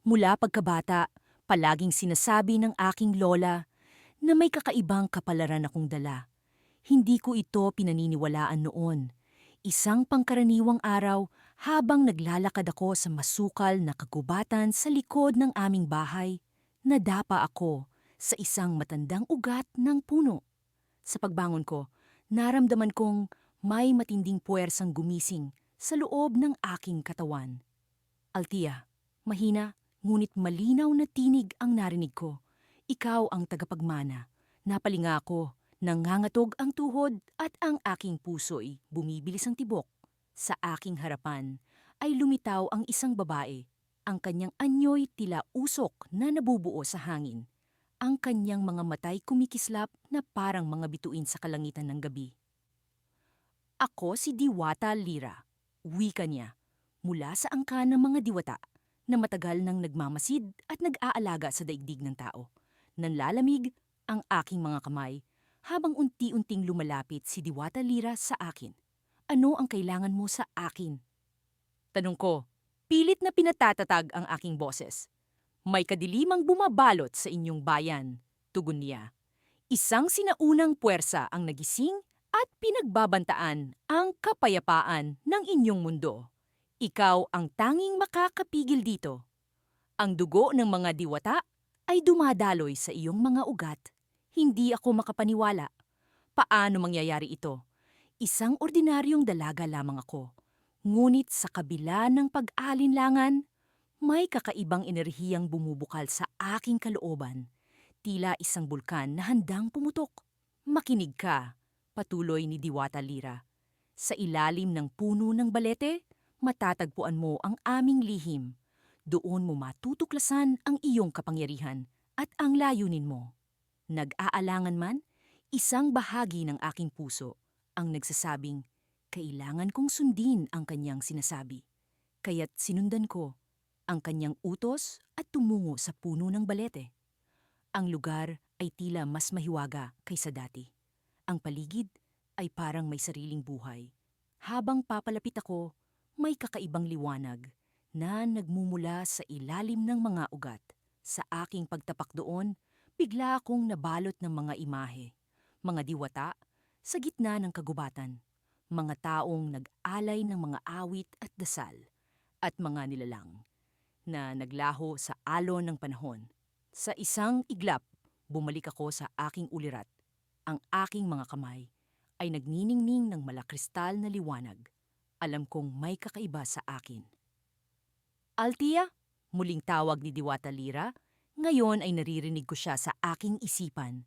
Mula pagkabata, palaging sinasabi ng aking lola na may kakaibang kapalaran akong dala. Hindi ko ito pinaniniwalaan noon. Isang pangkaraniwang araw habang naglalakad ako sa masukal na kagubatan sa likod ng aming bahay, nadapa ako sa isang matandang ugat ng puno. Sa pagbangon ko, naramdaman kong may matinding puwersang gumising sa loob ng aking katawan. Altia, mahina, ngunit malinaw na tinig ang narinig ko. Ikaw ang tagapagmana. Napalinga ako, nangangatog ang tuhod at ang aking puso'y bumibilis ang tibok. Sa aking harapan ay lumitaw ang isang babae. Ang kanyang anyo'y tila usok na nabubuo sa hangin. Ang kanyang mga matay kumikislap na parang mga bituin sa kalangitan ng gabi. Ako si Diwata Lira, wika niya, mula sa angkan ng mga diwata na matagal nang nagmamasid at nag-aalaga sa daigdig ng tao. Nanlalamig ang aking mga kamay habang unti-unting lumalapit si Diwata Lira sa akin. Ano ang kailangan mo sa akin? Tanong ko, pilit na pinatatatag ang aking boses. May kadilimang bumabalot sa inyong bayan, tugon niya. Isang sinaunang puwersa ang nagising at pinagbabantaan ang kapayapaan ng inyong mundo. Ikaw ang tanging makakapigil dito. Ang dugo ng mga diwata ay dumadaloy sa iyong mga ugat. Hindi ako makapaniwala. Paano mangyayari ito? Isang ordinaryong dalaga lamang ako. Ngunit sa kabila ng pag-alinlangan, may kakaibang enerhiyang bumubukal sa aking kalooban. Tila isang bulkan na handang pumutok. Makinig ka, patuloy ni Diwata Lira. Sa ilalim ng puno ng balete, matatagpuan mo ang aming lihim. Doon mo matutuklasan ang iyong kapangyarihan at ang layunin mo. Nag-aalangan man, isang bahagi ng aking puso ang nagsasabing, kailangan kong sundin ang kanyang sinasabi. Kaya't sinundan ko ang kanyang utos at tumungo sa puno ng balete. Ang lugar ay tila mas mahiwaga kaysa dati. Ang paligid ay parang may sariling buhay. Habang papalapit ako, may kakaibang liwanag na nagmumula sa ilalim ng mga ugat. Sa aking pagtapak doon, bigla akong nabalot ng mga imahe. Mga diwata sa gitna ng kagubatan. Mga taong nag-alay ng mga awit at dasal. At mga nilalang na naglaho sa alon ng panahon. Sa isang iglap, bumalik ako sa aking ulirat. Ang aking mga kamay ay nagniningning ng malakristal na liwanag. Alam kong may kakaiba sa akin. Altia, muling tawag ni Diwata Lira, ngayon ay naririnig ko siya sa aking isipan.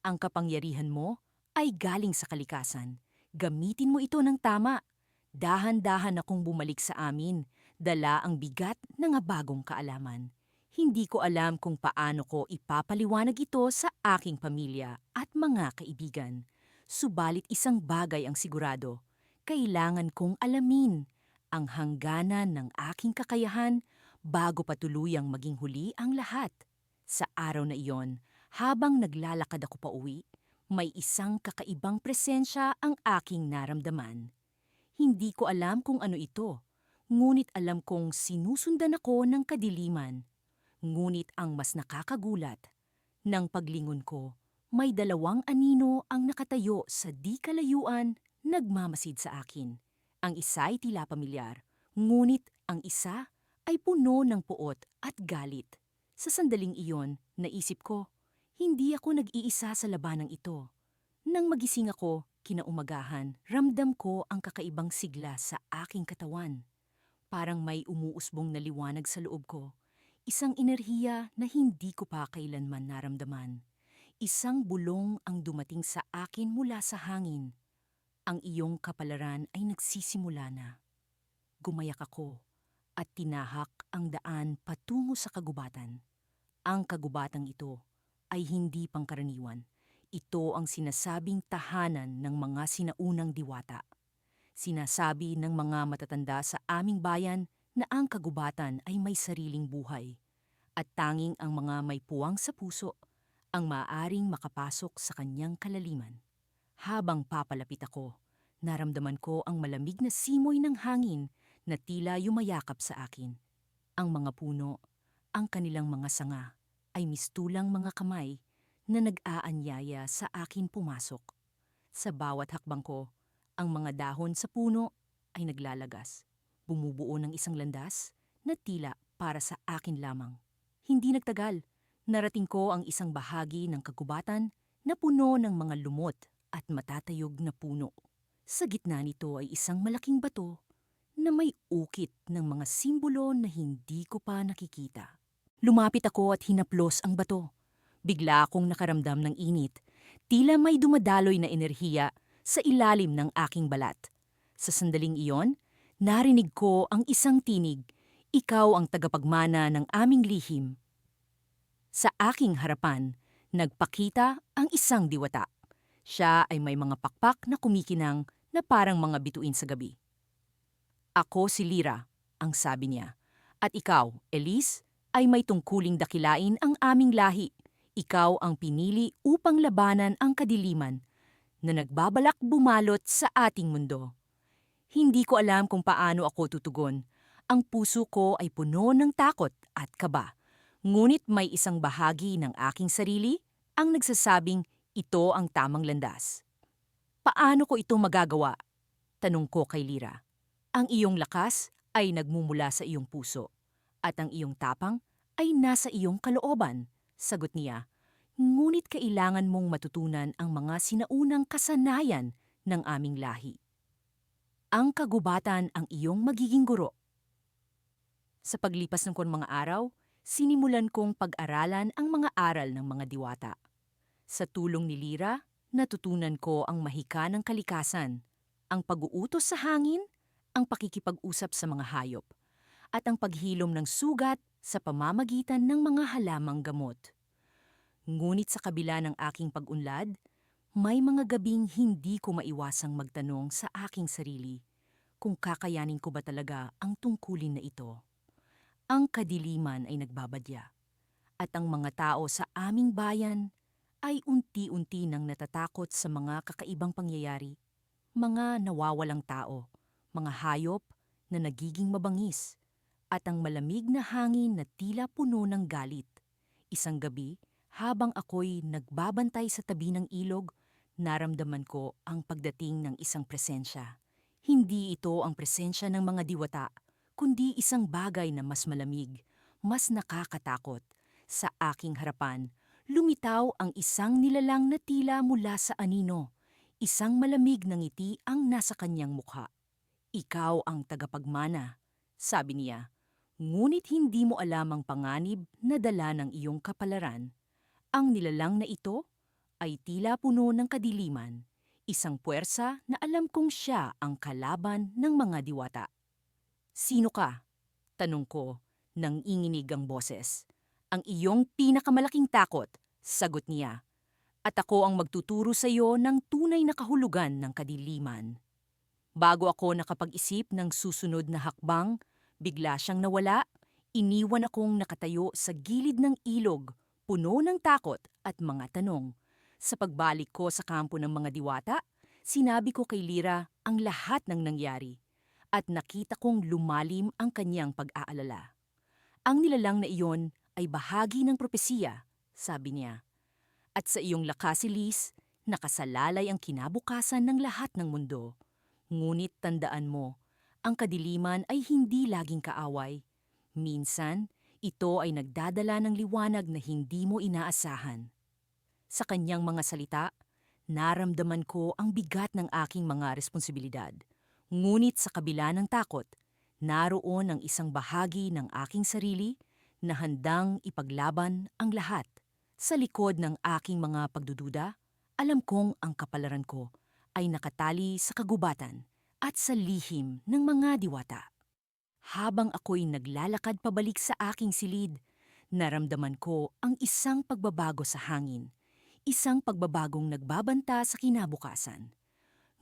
Ang kapangyarihan mo ay galing sa kalikasan. Gamitin mo ito ng tama. Dahan-dahan akong bumalik sa amin, dala ang bigat ng bagong kaalaman. Hindi ko alam kung paano ko ipapaliwanag ito sa aking pamilya at mga kaibigan. Subalit isang bagay ang sigurado, kailangan kong alamin ang hangganan ng aking kakayahan bago pa tuluyang maging huli ang lahat. Sa araw na iyon, habang naglalakad ako pa uwi, may isang kakaibang presensya ang aking naramdaman. Hindi ko alam kung ano ito, ngunit alam kong sinusundan ako ng kadiliman. Ngunit ang mas nakakagulat, nang paglingon ko, may dalawang anino ang nakatayo sa di kalayuan, nagmamasid sa akin. Ang isa ay tila pamilyar, ngunit ang isa ay puno ng puot at galit. Sa sandaling iyon, naisip ko, hindi ako nag-iisa sa labanang ito. Nang magising ako, kinaumagahan, ramdam ko ang kakaibang sigla sa aking katawan. Parang may umuusbong na liwanag sa loob ko. Isang enerhiya na hindi ko pa kailanman naramdaman. Isang bulong ang dumating sa akin mula sa hangin. Ang iyong kapalaran ay nagsisimula na. Gumayak ako at tinahak ang daan patungo sa kagubatan. Ang kagubatang ito ay hindi pangkaraniwan. Ito ang sinasabing tahanan ng mga sinaunang diwata. Sinasabi ng mga matatanda sa aming bayan na ang kagubatan ay may sariling buhay at tanging ang mga may puwang sa puso ang maaaring makapasok sa kanyang kalaliman. Habang papalapit ako, naramdaman ko ang malamig na simoy ng hangin na tila yumayakap sa akin. Ang mga puno Ang kanilang mga sanga ay mistulang mga kamay na nag-aanyaya sa akin pumasok. Sa bawat hakbang ko, ang mga dahon sa puno ay naglalagas. Bumubuo ng isang landas na tila para sa akin lamang. Hindi nagtagal, narating ko ang isang bahagi ng kagubatan na puno ng mga lumot at matatayog na puno. Sa gitna nito ay isang malaking bato na may ukit ng mga simbolo na hindi ko pa nakikita. Lumapit ako at hinaplos ang bato. Bigla akong nakaramdam ng init, tila may dumadaloy na enerhiya sa ilalim ng aking balat. Sa sandaling iyon, narinig ko ang isang tinig, ikaw ang tagapagmana ng aming lihim. Sa aking harapan, nagpakita ang isang diwata. Siya ay may mga pakpak na kumikinang na parang mga bituin sa gabi. Ako si Lyra, ang sabi niya. At ikaw, Elise, ay may tungkuling dakilain ang aming lahi. Ikaw ang pinili upang labanan ang kadiliman na nagbabalak bumalot sa ating mundo. Hindi ko alam kung paano ako tutugon. Ang puso ko ay puno ng takot at kaba. Ngunit may isang bahagi ng aking sarili ang nagsasabing ito ang tamang landas. Paano ko ito magagawa? Tanong ko kay Lyra. Ang iyong lakas ay nagmumula sa iyong puso at ang iyong tapang ay nasa iyong kalooban, sagot niya. Ngunit kailangan mong matutunan ang mga sinaunang kasanayan ng aming lahi. Ang kagubatan ang iyong magiging guro. Sa paglipas ng mga araw, sinimulan kong pag-aralan ang mga aral ng mga diwata. Sa tulong ni Lyra, natutunan ko ang mahika ng kalikasan, ang pag-uutos sa hangin, ang pakikipag-usap sa mga hayop, at ang paghilom ng sugat sa pamamagitan ng mga halamang gamot. Ngunit sa kabila ng aking pag-unlad, may mga gabing hindi ko maiwasang magtanong sa aking sarili kung kakayanin ko ba talaga ang tungkulin na ito. Ang kadiliman ay nagbabadya, at ang mga tao sa aming bayan ay unti-unti nang natatakot sa mga kakaibang pangyayari, mga nawawalang tao, mga hayop na nagiging mabangis, at ang malamig na hangin na tila puno ng galit. Isang gabi, habang ako'y nagbabantay sa tabi ng ilog, naramdaman ko ang pagdating ng isang presensya. Hindi ito ang presensya ng mga diwata, kundi isang bagay na mas malamig, mas nakakatakot. Sa aking harapan, lumitaw ang isang nilalang na tila mula sa anino. Isang malamig na ngiti ang nasa kanyang mukha. Ikaw ang tagapagmana, sabi niya. Ngunit hindi mo alam ang panganib na dala ng iyong kapalaran. Ang nilalang na ito ay tila puno ng kadiliman, isang puwersa na alam kong siya ang kalaban ng mga diwata. Sino ka? Tanong ko, nang inginig ang boses. Ang iyong pinakamalaking takot, sagot niya. At ako ang magtuturo sa iyo ng tunay na kahulugan ng kadiliman. Bago ako nakapag-isip ng susunod na hakbang, bigla siyang nawala. Iniwan akong nakatayo sa gilid ng ilog, puno ng takot at mga tanong. Sa pagbalik ko sa kampo ng mga diwata, sinabi ko kay Lyra ang lahat ng nangyari at nakita kong lumalim ang kanyang pag-aalala. Ang nilalang na iyon ay bahagi ng propesiya, sabi niya. At sa iyong lakas, Elise, nakasalalay ang kinabukasan ng lahat ng mundo. Ngunit tandaan mo, ang kadiliman ay hindi laging kaaway. Minsan, ito ay nagdadala ng liwanag na hindi mo inaasahan. Sa kanyang mga salita, naramdaman ko ang bigat ng aking mga responsibilidad. Ngunit sa kabila ng takot, naroon ang isang bahagi ng aking sarili na handang ipaglaban ang lahat. Sa likod ng aking mga pagdududa, alam kong ang kapalaran ko ay nakatali sa kagubatan at sa lihim ng mga diwata. Habang ako'y naglalakad pabalik sa aking silid, naramdaman ko ang isang pagbabago sa hangin, isang pagbabagong nagbabanta sa kinabukasan.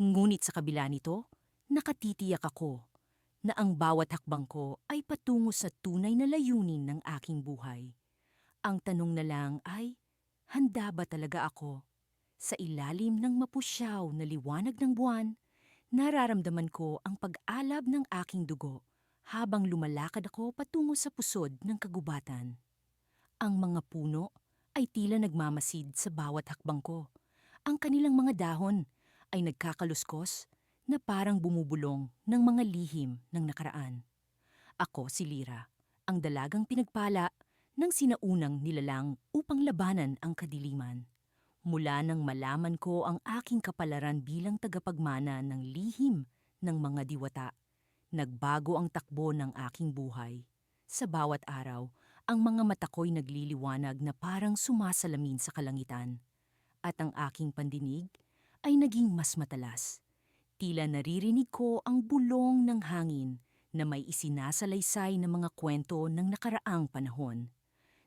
Ngunit sa kabila nito, nakatitiyak ako na ang bawat hakbang ko ay patungo sa tunay na layunin ng aking buhay. Ang tanong na lang ay, handa ba talaga ako? Sa ilalim ng mapusyaw na liwanag ng buwan, nararamdaman ko ang pag-alab ng aking dugo habang lumalakad ako patungo sa pusod ng kagubatan. Ang mga puno ay tila nagmamasid sa bawat hakbang ko. Ang kanilang mga dahon ay nagkakaluskos na parang bumubulong ng mga lihim ng nakaraan. Ako si Lira, ang dalagang pinagpala ng sinaunang nilalang upang labanan ang kadiliman. Mula nang malaman ko ang aking kapalaran bilang tagapagmana ng lihim ng mga diwata, nagbago ang takbo ng aking buhay. Sa bawat araw, ang mga mata ko'y nagliliwanag na parang sumasalamin sa kalangitan. At ang aking pandinig ay naging mas matalas. Tila naririnig ko ang bulong ng hangin na may isinasalaysay na mga kwento ng nakaraang panahon.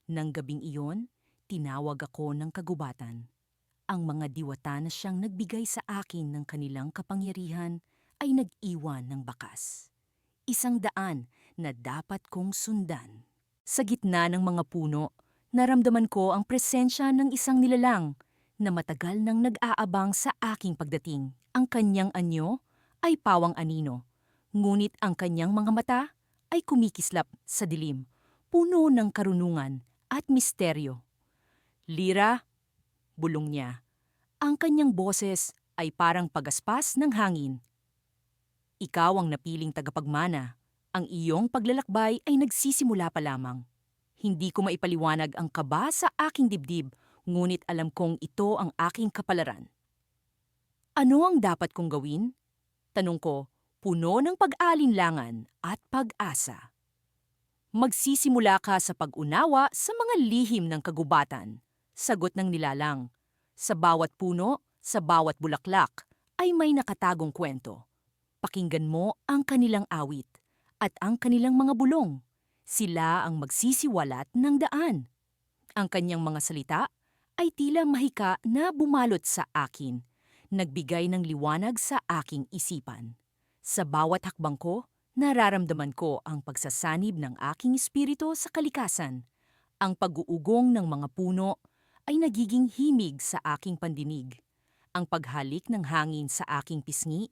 Nang gabing iyon, tinawag ako ng kagubatan. Ang mga diwata na siyang nagbigay sa akin ng kanilang kapangyarihan ay nag-iwan ng bakas. Isang daan na dapat kong sundan. Sa gitna ng mga puno, naramdaman ko ang presensya ng isang nilalang na matagal nang nag-aabang sa aking pagdating. Ang kanyang anyo ay pawang anino, ngunit ang kanyang mga mata ay kumikislap sa dilim, puno ng karunungan at misteryo. Lira, bulong niya. Ang kanyang boses ay parang pagaspas ng hangin. Ikaw ang napiling tagapagmana. Ang iyong paglalakbay ay nagsisimula pa lamang. Hindi ko maipaliwanag ang kaba sa aking dibdib, ngunit alam kong ito ang aking kapalaran. Ano ang dapat kong gawin? Tanong ko, puno ng pag-alinlangan at pag-asa. Magsisimula ka sa pag-unawa sa mga lihim ng kagubatan. Sagot ng nilalang. Sa bawat puno, sa bawat bulaklak, ay may nakatagong kwento. Pakinggan mo ang kanilang awit at ang kanilang mga bulong. Sila ang magsisiwalat ng daan. Ang kanyang mga salita ay tila mahika na bumalot sa akin, nagbigay ng liwanag sa aking isipan. Sa bawat hakbang ko, nararamdaman ko ang pagsasanib ng aking espiritu sa kalikasan. Ang pag-uugong ng mga puno ay nagiging himig sa aking pandinig. Ang paghalik ng hangin sa aking pisngi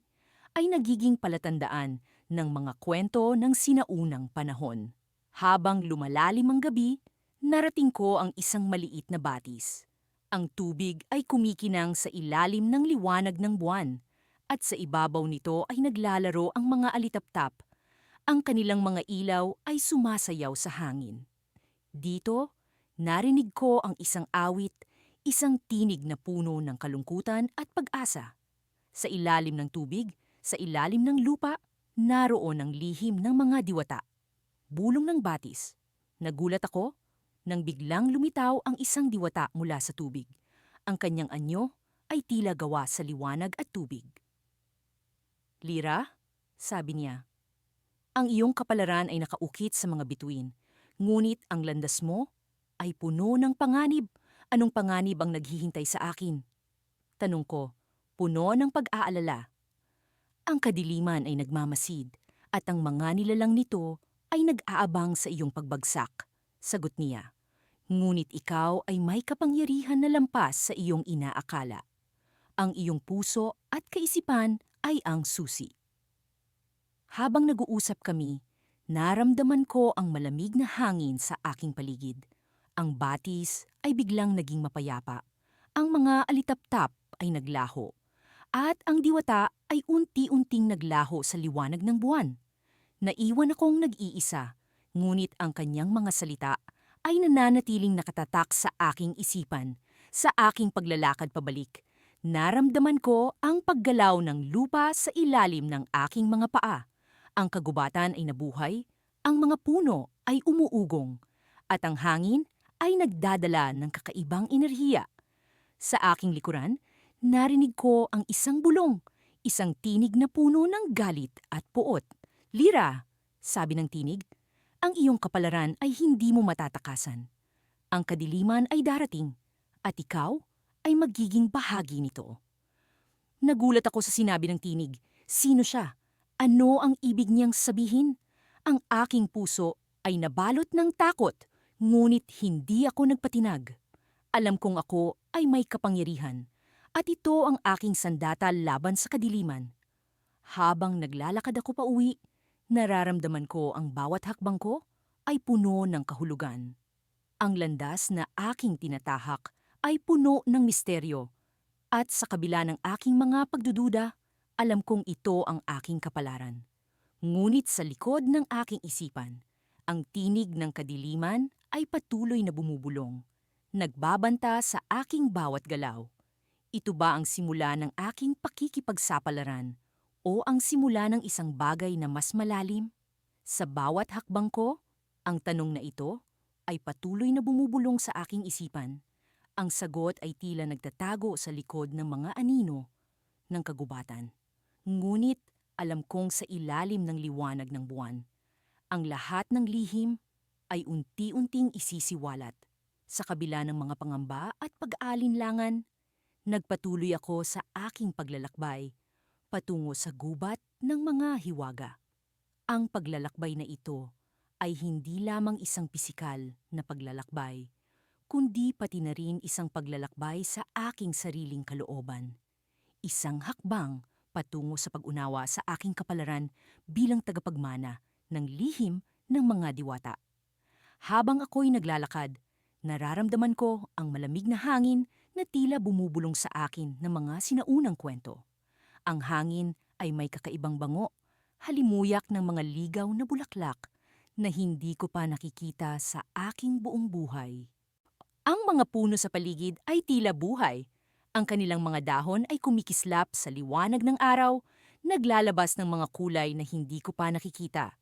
ay nagiging palatandaan ng mga kwento ng sinaunang panahon. Habang lumalalim ang gabi, narating ko ang isang maliit na batis. Ang tubig ay kumikinang sa ilalim ng liwanag ng buwan, at sa ibabaw nito ay naglalaro ang mga alitaptap. Ang kanilang mga ilaw ay sumasayaw sa hangin. Dito, narinig ko ang isang awit, isang tinig na puno ng kalungkutan at pag-asa. Sa ilalim ng tubig, sa ilalim ng lupa, naroon ang lihim ng mga diwata. Bulong ng batis. Nagulat ako nang biglang lumitaw ang isang diwata mula sa tubig. Ang kanyang anyo ay tila gawa sa liwanag at tubig. Lira, sabi niya, ang iyong kapalaran ay nakaukit sa mga bituin, ngunit ang landas mo ay puno ng panganib. Anong panganib ang naghihintay sa akin? Tanong ko, puno ng pag-aalala. Ang kadiliman ay nagmamasid, at ang mga nilalang nito ay nag-aabang sa iyong pagbagsak. Sagot niya, ngunit ikaw ay may kapangyarihan na lampas sa iyong inaakala. Ang iyong puso at kaisipan ay ang susi. Habang nag-uusap kami, naramdaman ko ang malamig na hangin sa aking paligid. Ang batis ay biglang naging mapayapa. Ang mga alitaptap ay naglaho. At ang diwata ay unti-unting naglaho sa liwanag ng buwan. Naiwan akong nag-iisa, ngunit ang kanyang mga salita ay nananatiling nakatatak sa aking isipan, sa aking paglalakad pabalik. Naramdaman ko ang paggalaw ng lupa sa ilalim ng aking mga paa. Ang kagubatan ay nabuhay, ang mga puno ay umuugong, at ang hangin ay nagdadala ng kakaibang enerhiya. Sa aking likuran, narinig ko ang isang bulong, isang tinig na puno ng galit at puot. Lira, sabi ng tinig, ang iyong kapalaran ay hindi mo matatakasan. Ang kadiliman ay darating, at ikaw ay magiging bahagi nito. Nagulat ako sa sinabi ng tinig. Sino siya? Ano ang ibig niyang sabihin? Ang aking puso ay nabalot ng takot, ngunit hindi ako nagpatinag. Alam kong ako ay may kapangyarihan, at ito ang aking sandata laban sa kadiliman. Habang naglalakad ako pauwi, Nararamdaman ko ang bawat hakbang ko ay puno ng kahulugan. Ang landas na aking tinatahak ay puno ng misteryo. At sa kabila ng aking mga pagdududa, alam kong ito ang aking kapalaran. Ngunit sa likod ng aking isipan, ang tinig ng kadiliman ay patuloy na bumubulong. Nagbabanta sa aking bawat galaw. Ito ba ang simula ng aking pakikipagsapalaran o ang simula ng isang bagay na mas malalim? Sa bawat hakbang ko, ang tanong na ito ay patuloy na bumubulong sa aking isipan. Ang sagot ay tila nagtatago sa likod ng mga anino ng kagubatan. Ngunit alam kong sa ilalim ng liwanag ng buwan, ang lahat ng lihim ay unti-unting isisiwalat. Sa kabila ng mga pangamba at pag-alinlangan, nagpatuloy ako sa aking paglalakbay patungo sa gubat ng mga hiwaga. Ang paglalakbay na ito ay hindi lamang isang pisikal na paglalakbay, kundi pati na rin isang paglalakbay sa aking sariling kalooban. Isang hakbang patungo sa pag-unawa sa aking kapalaran bilang tagapagmana ng lihim ng mga diwata. Habang ako'y naglalakad, nararamdaman ko ang malamig na hangin na tila bumubulong sa akin ng mga sinaunang kwento. Ang hangin ay may kakaibang bango, halimuyak ng mga ligaw na bulaklak na hindi ko pa nakikita sa aking buong buhay. Ang mga puno sa paligid ay tila buhay. Ang kanilang mga dahon ay kumikislap sa liwanag ng araw, naglalabas ng mga kulay na hindi ko pa nakikita.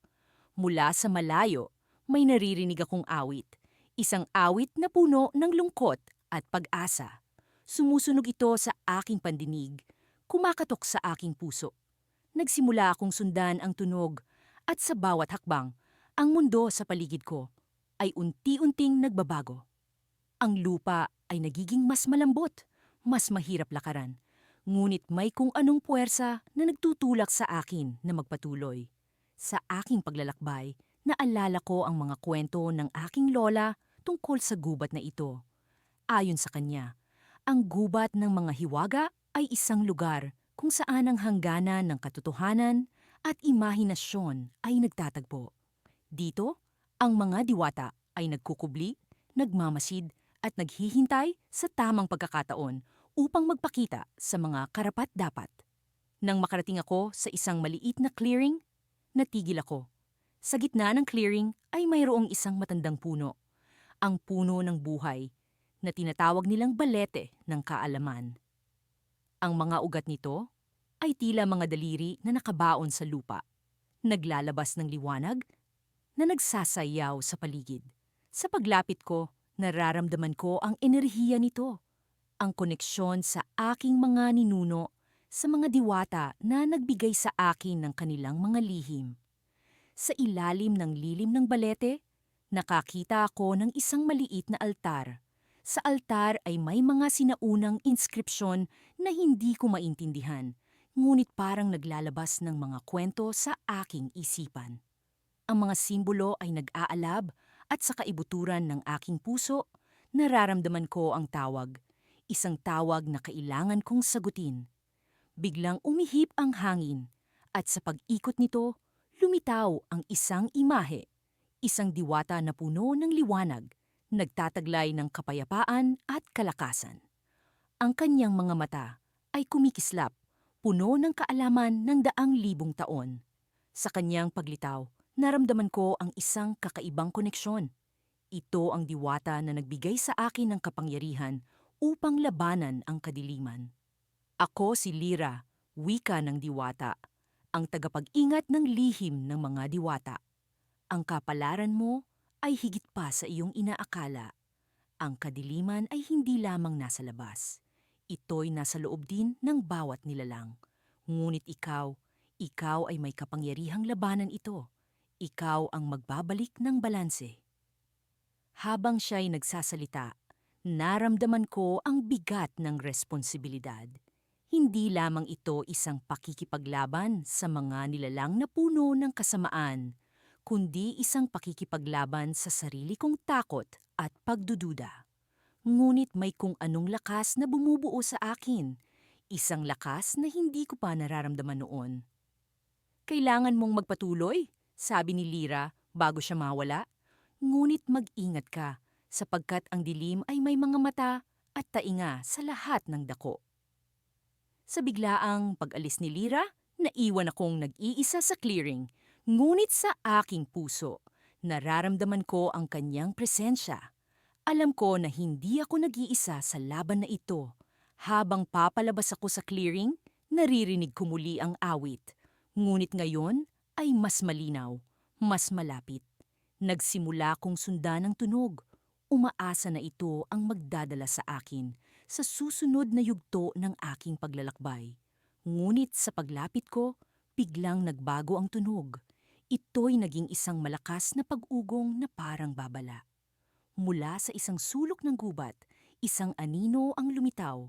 Mula sa malayo, may naririnig akong awit. Isang awit na puno ng lungkot at pag-asa. Sumusunog ito sa aking pandinig, kumakatok sa aking puso. Nagsimula akong sundan ang tunog at sa bawat hakbang, ang mundo sa paligid ko ay unti-unting nagbabago. Ang lupa ay nagiging mas malambot, mas mahirap lakaran. Ngunit may kung anong puwersa na nagtutulak sa akin na magpatuloy. Sa aking paglalakbay, naalala ko ang mga kwento ng aking lola tungkol sa gubat na ito. Ayon sa kanya, ang gubat ng mga hiwaga ay isang lugar kung saan ang hangganan ng katotohanan at imahinasyon ay nagtatagpo. Dito, ang mga diwata ay nagkukubli, nagmamasid at naghihintay sa tamang pagkakataon upang magpakita sa mga karapat-dapat. Nang makarating ako sa isang maliit na clearing, natigil ako. Sa gitna ng clearing ay mayroong isang matandang puno, ang puno ng buhay, na tinatawag nilang balete ng kaalaman. Ang mga ugat nito ay tila mga daliri na nakabaon sa lupa, naglalabas ng liwanag na nagsasayaw sa paligid. Sa paglapit ko, nararamdaman ko ang enerhiya nito, ang koneksyon sa aking mga ninuno, sa mga diwata na nagbigay sa akin ng kanilang mga lihim. Sa ilalim ng lilim ng balete, nakakita ako ng isang maliit na altar. Sa altar ay may mga sinaunang inskripsyon na hindi ko maintindihan, ngunit parang naglalabas ng mga kwento sa aking isipan. Ang mga simbolo ay nag-aalab at sa kaibuturan ng aking puso, nararamdaman ko ang tawag, isang tawag na kailangan kong sagutin. Biglang umihip ang hangin at sa pag-ikot nito, lumitaw ang isang imahe, isang diwata na puno ng liwanag, nagtataglay ng kapayapaan at kalakasan. Ang kanyang mga mata ay kumikislap, puno ng kaalaman ng 100,000 taon. Sa kanyang paglitaw, naramdaman ko ang isang kakaibang koneksyon. Ito ang diwata na nagbigay sa akin ng kapangyarihan upang labanan ang kadiliman. Ako si Lyra, wika ng diwata, ang tagapag-ingat ng lihim ng mga diwata. Ang kapalaran mo ay higit pa sa iyong inaakala. Ang kadiliman ay hindi lamang nasa labas. Ito'y nasa loob din ng bawat nilalang. Ngunit ikaw ay may kapangyarihang labanan ito. Ikaw ang magbabalik ng balanse. Habang siya'y nagsasalita, naramdaman ko ang bigat ng responsibilidad. Hindi lamang ito isang pakikipaglaban sa mga nilalang na puno ng kasamaan, kundi isang pakikipaglaban sa sarili kong takot at pagdududa. Ngunit may kung anong lakas na bumubuo sa akin, isang lakas na hindi ko pa nararamdaman noon. Kailangan mong magpatuloy, sabi ni Lyra bago siya mawala. Ngunit mag-ingat ka, sapagkat ang dilim ay may mga mata at tainga sa lahat ng dako. Sa biglaang pag-alis ni Lyra, naiwan akong nag-iisa sa clearing. Ngunit sa aking puso, nararamdaman ko ang kanyang presensya. Alam ko na hindi ako nag-iisa sa laban na ito. Habang papalabas ako sa clearing, naririnig ko muli ang awit. Ngunit ngayon ay mas malinaw, mas malapit. Nagsimula kong sundan ang tunog. Umaasa na ito ang magdadala sa akin sa susunod na yugto ng aking paglalakbay. Ngunit sa paglapit ko, biglang nagbago ang tunog. Ito'y naging isang malakas na pag-ugong na parang babala. Mula sa isang sulok ng gubat, isang anino ang lumitaw.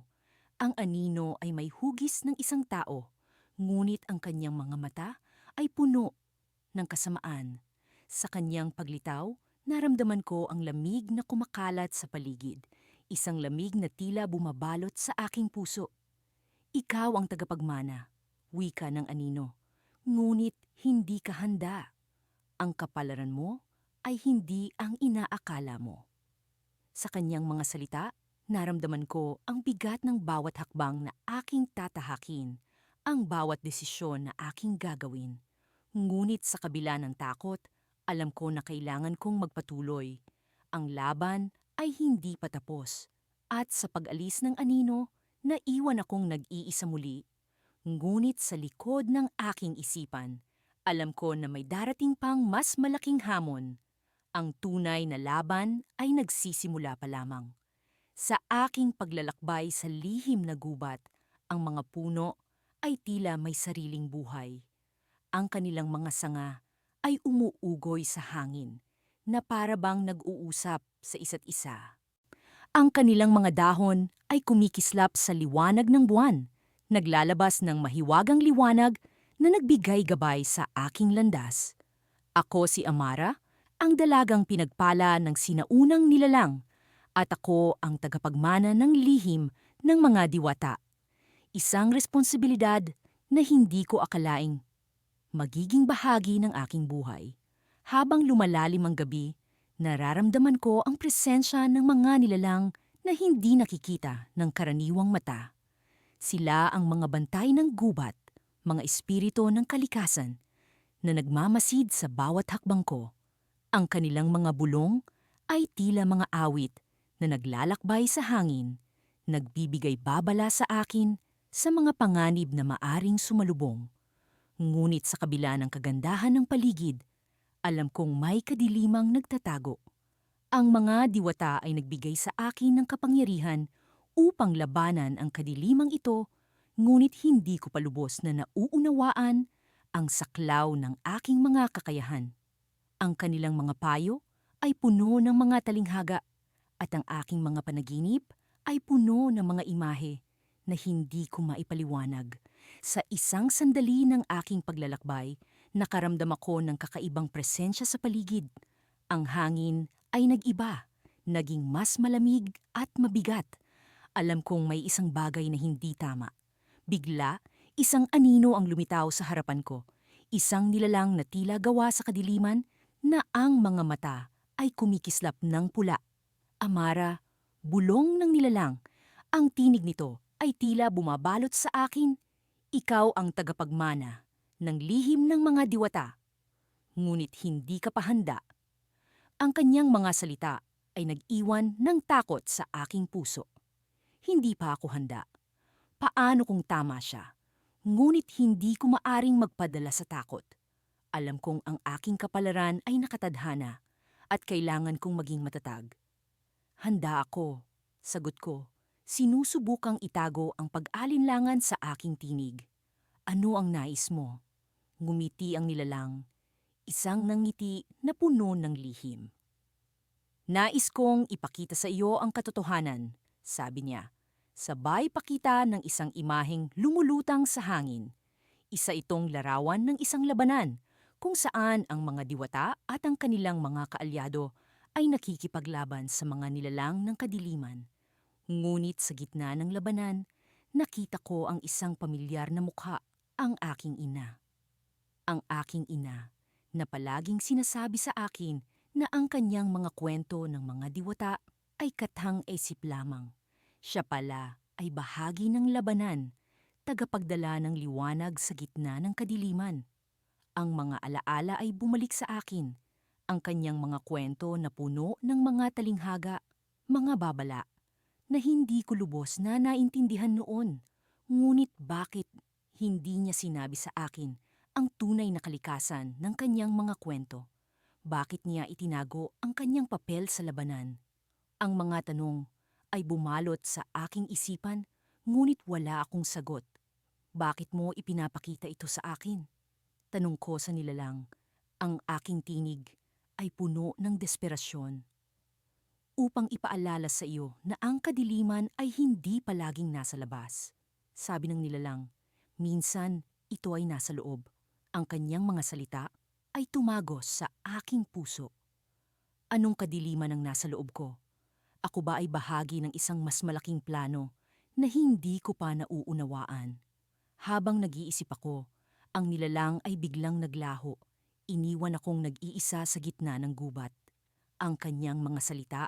Ang anino ay may hugis ng isang tao, ngunit ang kanyang mga mata ay puno ng kasamaan. Sa kanyang paglitaw, naramdaman ko ang lamig na kumakalat sa paligid, isang lamig na tila bumabalot sa aking puso. Ikaw ang tagapagmana, wika ng anino, ngunit hindi ka handa. Ang kapalaran mo ay hindi ang inaakala mo. Sa kanyang mga salita, naramdaman ko ang bigat ng bawat hakbang na aking tatahakin, ang bawat desisyon na aking gagawin. Ngunit sa kabila ng takot, alam ko na kailangan kong magpatuloy. Ang laban ay hindi pa tapos. At sa pag-alis ng anino, naiwan akong nag-iisa muli. Ngunit sa likod ng aking isipan, alam ko na may darating pang mas malaking hamon. Ang tunay na laban ay nagsisimula pa lamang. Sa aking paglalakbay sa lihim na gubat, ang mga puno ay tila may sariling buhay. Ang kanilang mga sanga ay umuugoy sa hangin na para bang nag-uusap sa isa't isa. Ang kanilang mga dahon ay kumikislap sa liwanag ng buwan, naglalabas ng mahiwagang liwanag na nagbigay gabay sa aking landas. Ako si Amara, ang dalagang pinagpala ng sinaunang nilalang, at ako ang tagapagmana ng lihim ng mga diwata. Isang responsibilidad na hindi ko akalaing magiging bahagi ng aking buhay. Habang lumalalim ang gabi, nararamdaman ko ang presensya ng mga nilalang na hindi nakikita ng karaniwang mata. Sila ang mga bantay ng gubat, mga espiritu ng kalikasan, na nagmamasid sa bawat hakbang ko. Ang kanilang mga bulong ay tila mga awit na naglalakbay sa hangin, nagbibigay babala sa akin sa mga panganib na maaring sumalubong. Ngunit sa kabila ng kagandahan ng paligid, alam kong may kadilimang nagtatago. Ang mga diwata ay nagbigay sa akin ng kapangyarihan upang labanan ang kadilimang ito, ngunit hindi ko palubos na nauunawaan ang saklaw ng aking mga kakayahan. Ang kanilang mga payo ay puno ng mga talinghaga at ang aking mga panaginip ay puno ng mga imahe na hindi ko maipaliwanag. Sa isang sandali ng aking paglalakbay, nakaramdam ako ng kakaibang presensya sa paligid. Ang hangin ay nag-iba, naging mas malamig at mabigat. Alam kong may isang bagay na hindi tama. Bigla, isang anino ang lumitaw sa harapan ko. Isang nilalang na tila gawa sa kadiliman na ang mga mata ay kumikislap ng pula. Amara, bulong ng nilalang. Ang tinig nito ay tila bumabalot sa akin. Ikaw ang tagapagmana ng lihim ng mga diwata. Ngunit hindi ka pa handa. Ang kanyang mga salita ay nag-iwan ng takot sa aking puso. Hindi pa ako handa. Paano kung tama siya? Ngunit hindi ko maaring magpadala sa takot. Alam kong ang aking kapalaran ay nakatadhana at kailangan kong maging matatag. Handa ako, sagot ko. Sinusubukang itago ang pag-alinlangan sa aking tinig. Ano ang nais mo? Ngumiti ang nilalang, isang nangiti na puno ng lihim. Nais kong ipakita sa iyo ang katotohanan, sabi niya. Sabay pakita ng isang imaheng lumulutang sa hangin. Isa itong larawan ng isang labanan kung saan ang mga diwata at ang kanilang mga kaalyado ay nakikipaglaban sa mga nilalang ng kadiliman. Ngunit sa gitna ng labanan, nakita ko ang isang pamilyar na mukha, ang aking ina. Ang aking ina na palaging sinasabi sa akin na ang kanyang mga kwento ng mga diwata ay kathang-isip lamang. Siya pala ay bahagi ng labanan, tagapagdala ng liwanag sa gitna ng kadiliman. Ang mga alaala ay bumalik sa akin, ang kanyang mga kwento na puno ng mga talinghaga, mga babala, na hindi ko lubos na naintindihan noon. Ngunit bakit hindi niya sinabi sa akin ang tunay na kalikasan ng kanyang mga kwento? Bakit niya itinago ang kanyang papel sa labanan? Ang mga tanong ay bumalot sa aking isipan, ngunit wala akong sagot. Bakit mo ipinapakita ito sa akin? Tanong ko sa nilalang. Ang aking tinig ay puno ng desperasyon. Upang ipaalala sa iyo na ang kadiliman ay hindi palaging nasa labas. Sabi ng nilalang, minsan ito ay nasa loob. Ang kanyang mga salita ay tumagos sa aking puso. Anong kadiliman ang nasa loob ko? Ako ba ay bahagi ng isang mas malaking plano na hindi ko pa nauunawaan? Habang nag-iisip ako, ang nilalang ay biglang naglaho. Iniwan akong nag-iisa sa gitna ng gubat. Ang kanyang mga salita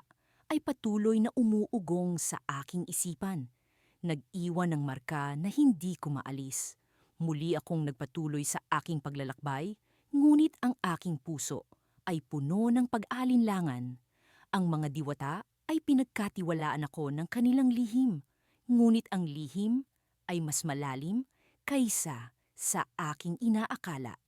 ay patuloy na umuugong sa aking isipan. Nag-iwan ng marka na hindi ko maalis. Muli akong nagpatuloy sa aking paglalakbay, ngunit ang aking puso ay puno ng pag-alinlangan. Ang mga diwata ay pinagkatiwalaan ako ng kanilang lihim, ngunit ang lihim ay mas malalim kaysa sa aking inaakala.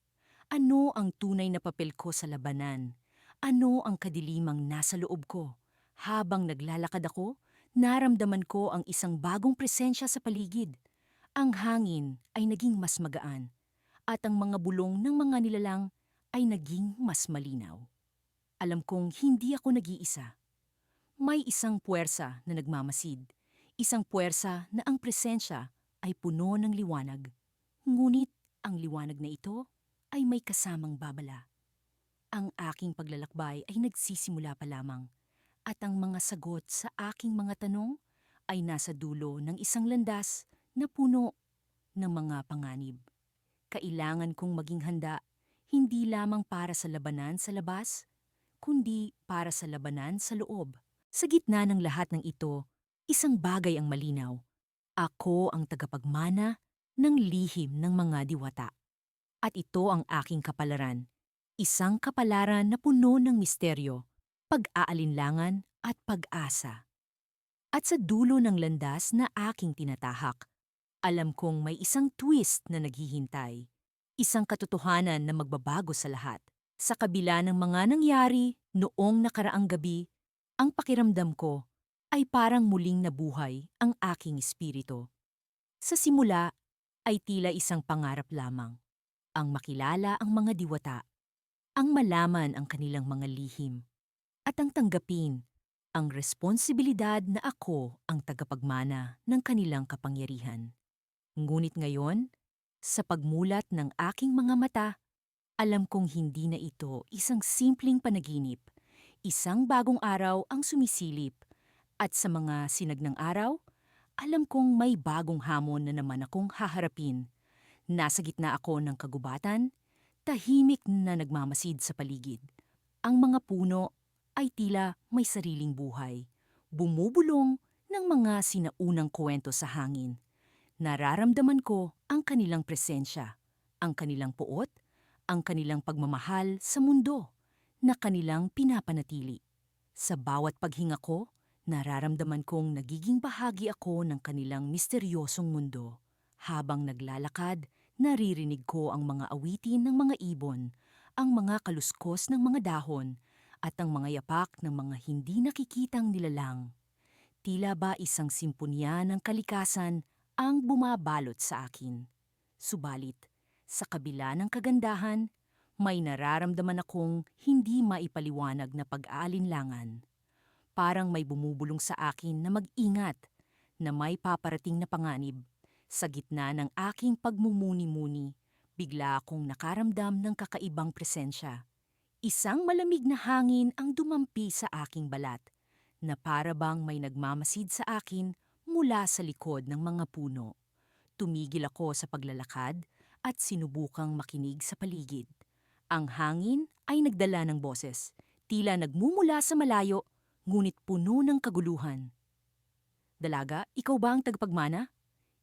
Ano ang tunay na papel ko sa labanan? Ano ang kadilimang nasa loob ko? Habang naglalakad ako, naramdaman ko ang isang bagong presensya sa paligid. Ang hangin ay naging mas magaan, at ang mga bulong ng mga nilalang ay naging mas malinaw. Alam kong hindi ako nag-iisa. May isang puwersa na nagmamasid, isang puwersa na ang presensya ay puno ng liwanag. Ngunit ang liwanag na ito ay may kasamang babala. Ang aking paglalakbay ay nagsisimula pa lamang, at ang mga sagot sa aking mga tanong ay nasa dulo ng isang landas na puno ng mga panganib. Kailangan kong maging handa, hindi lamang para sa labanan sa labas, kundi para sa labanan sa loob. Sa gitna ng lahat ng ito, isang bagay ang malinaw. Ako ang tagapagmana ng lihim ng mga diwata. At ito ang aking kapalaran. Isang kapalaran na puno ng misteryo, pag-aalinlangan at pag-asa. At sa dulo ng landas na aking tinatahak, alam kong may isang twist na naghihintay. Isang katotohanan na magbabago sa lahat. Sa kabila ng mga nangyari noong nakaraang gabi, ang pakiramdam ko ay parang muling nabuhay ang aking espiritu. Sa simula ay tila isang pangarap lamang. Ang makilala ang mga diwata, ang malaman ang kanilang mga lihim, at ang tanggapin ang responsibilidad na ako ang tagapagmana ng kanilang kapangyarihan. Ngunit ngayon, sa pagmulat ng aking mga mata, alam kong hindi na ito isang simpleng panaginip. Isang bagong araw ang sumisilip, at sa mga sinagnang araw, alam kong may bagong hamon na naman akong haharapin. Nasa gitna ako ng kagubatan, tahimik na nagmamasid sa paligid. Ang mga puno ay tila may sariling buhay, bumubulong ng mga sinaunang kwento sa hangin. Nararamdaman ko ang kanilang presensya, ang kanilang puot, ang kanilang pagmamahal sa mundo na kanilang pinapanatili. Sa bawat paghinga ko, nararamdaman kong nagiging bahagi ako ng kanilang misteryosong mundo. Habang naglalakad, naririnig ko ang mga awitin ng mga ibon, ang mga kaluskos ng mga dahon, at ang mga yapak ng mga hindi nakikitang nilalang. Tila ba isang simponya ng kalikasan ang bumabalot sa akin. Subalit, sa kabila ng kagandahan, may nararamdaman akong hindi maipaliwanag na pag-aalinlangan. Parang may bumubulong sa akin na mag-ingat, na may paparating na panganib. Sa gitna ng aking pagmumuni-muni, bigla akong nakaramdam ng kakaibang presensya. Isang malamig na hangin ang dumampi sa aking balat, na para bang may nagmamasid sa akin mula sa likod ng mga puno. Tumigil ako sa paglalakad at sinubukang makinig sa paligid. Ang hangin ay nagdala ng boses, tila nagmumula sa malayo, ngunit puno ng kaguluhan. Dalaga, ikaw ba ang tagapagmana?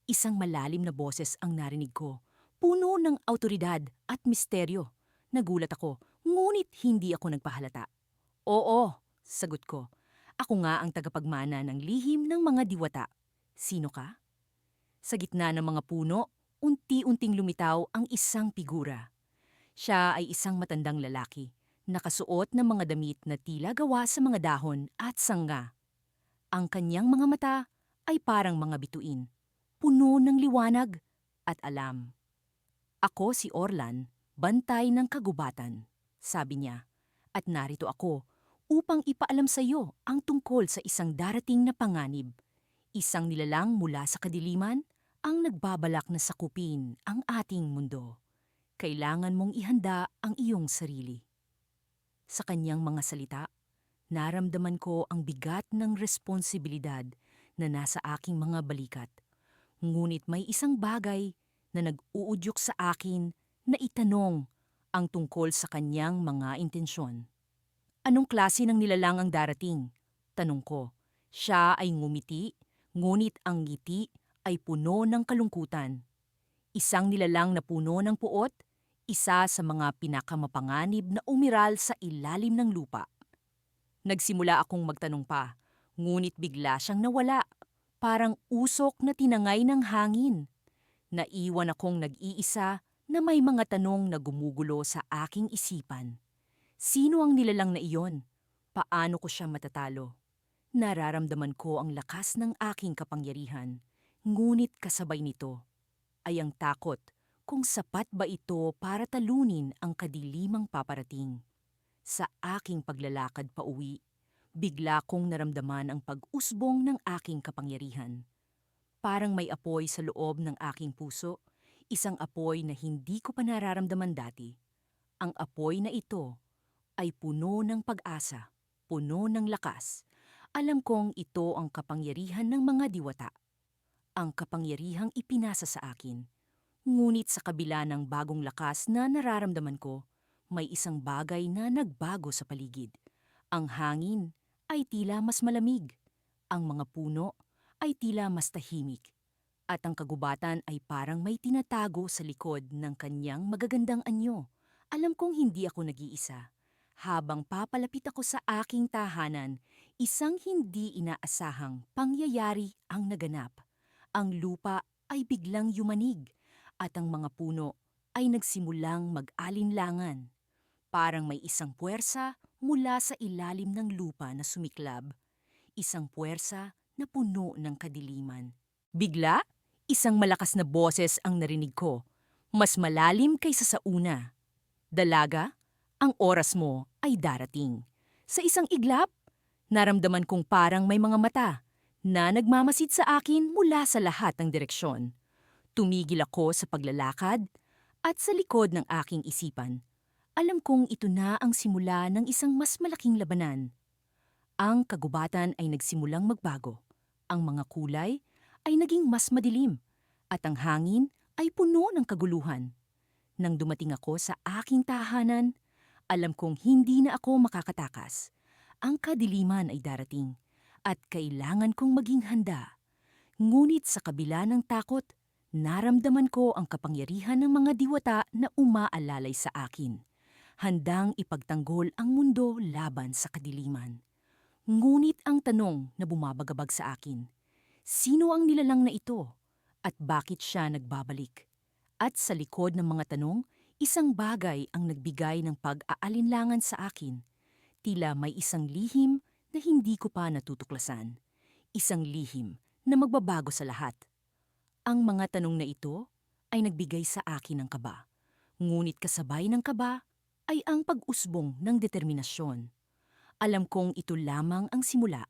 Isang malalim na boses ang narinig ko, puno ng awtoridad at misteryo. Nagulat ako, ngunit hindi ako nagpahalata. Oo, sagot ko. Ako nga ang tagapagmana ng lihim ng mga diwata. Sino ka? Sa gitna ng mga puno, unti-unting lumitaw ang isang figura. Siya ay isang matandang lalaki, nakasuot ng mga damit na tila gawa sa mga dahon at sangga. Ang kanyang mga mata ay parang mga bituin, puno ng liwanag at alam. Ako si Orlan, bantay ng kagubatan, sabi niya, at narito ako upang ipaalam sa iyo ang tungkol sa isang darating na panganib. Isang nilalang mula sa kadiliman ang nagbabalak na sakupin ang ating mundo. Kailangan mong ihanda ang iyong sarili. Sa kanyang mga salita, naramdaman ko ang bigat ng responsibilidad na nasa aking mga balikat. Ngunit may isang bagay na nag-uudyok sa akin na itanong ang tungkol sa kanyang mga intensyon. Anong klase ng nilalang ang darating? Tanong ko. Siya ay ngumiti, ngunit ang ngiti ay puno ng kalungkutan. Isang nilalang na puno ng puot, isa sa mga pinakamapanganib na umiral sa ilalim ng lupa. Nagsimula akong magtanong pa, ngunit bigla siyang nawala, parang usok na tinangay ng hangin. Naiwan akong nag-iisa na may mga tanong na gumugulo sa aking isipan. Sino ang nilalang na iyon? Paano ko siya matatalo? Nararamdaman ko ang lakas ng aking kapangyarihan, ngunit kasabay nito ay ang takot kung sapat ba ito para talunin ang kadilimang paparating. Sa aking paglalakad pa uwi, bigla kong naramdaman ang pag-usbong ng aking kapangyarihan. Parang may apoy sa loob ng aking puso, isang apoy na hindi ko pa nararamdaman dati. Ang apoy na ito ay puno ng pag-asa, puno ng lakas. Alam kong ito ang kapangyarihan ng mga diwata. Ang kapangyarihang ipinasa sa akin. Ngunit sa kabila ng bagong lakas na nararamdaman ko, may isang bagay na nagbago sa paligid. Ang hangin ay tila mas malamig. Ang mga puno ay tila mas tahimik. At ang kagubatan ay parang may tinatago sa likod ng kanyang magagandang anyo. Alam kong hindi ako nag-iisa. Habang papalapit ako sa aking tahanan, isang hindi inaasahang pangyayari ang naganap. Ang lupa ay biglang yumanig at ang mga puno ay nagsimulang mag-alinlangan. Parang may isang puwersa mula sa ilalim ng lupa na sumiklab. Isang puwersa na puno ng kadiliman. Bigla, isang malakas na boses ang narinig ko. Mas malalim kaysa sa una. Dalaga, ang oras mo ay darating. Sa isang iglap, naramdaman kong parang may mga mata na nagmamasid sa akin mula sa lahat ng direksyon. Tumigil ako sa paglalakad at sa likod ng aking isipan. Alam kong ito na ang simula ng isang mas malaking labanan. Ang kagubatan ay nagsimulang magbago. Ang mga kulay ay naging mas madilim at ang hangin ay puno ng kaguluhan. Nang dumating ako sa aking tahanan, alam kong hindi na ako makakatakas. Ang kadiliman ay darating at kailangan kong maging handa. Ngunit sa kabila ng takot, naramdaman ko ang kapangyarihan ng mga diwata na umaalalay sa akin. Handang ipagtanggol ang mundo laban sa kadiliman. Ngunit ang tanong na bumabagabag sa akin, sino ang nilalang na ito at bakit siya nagbabalik? At sa likod ng mga tanong, isang bagay ang nagbigay ng pag-aalinlangan sa akin. Tila may isang lihim na hindi ko pa natutuklasan. Isang lihim na magbabago sa lahat. Ang mga tanong na ito ay nagbigay sa akin ng kaba. Ngunit kasabay ng kaba ay ang pag-usbong ng determinasyon. Alam kong ito lamang ang simula.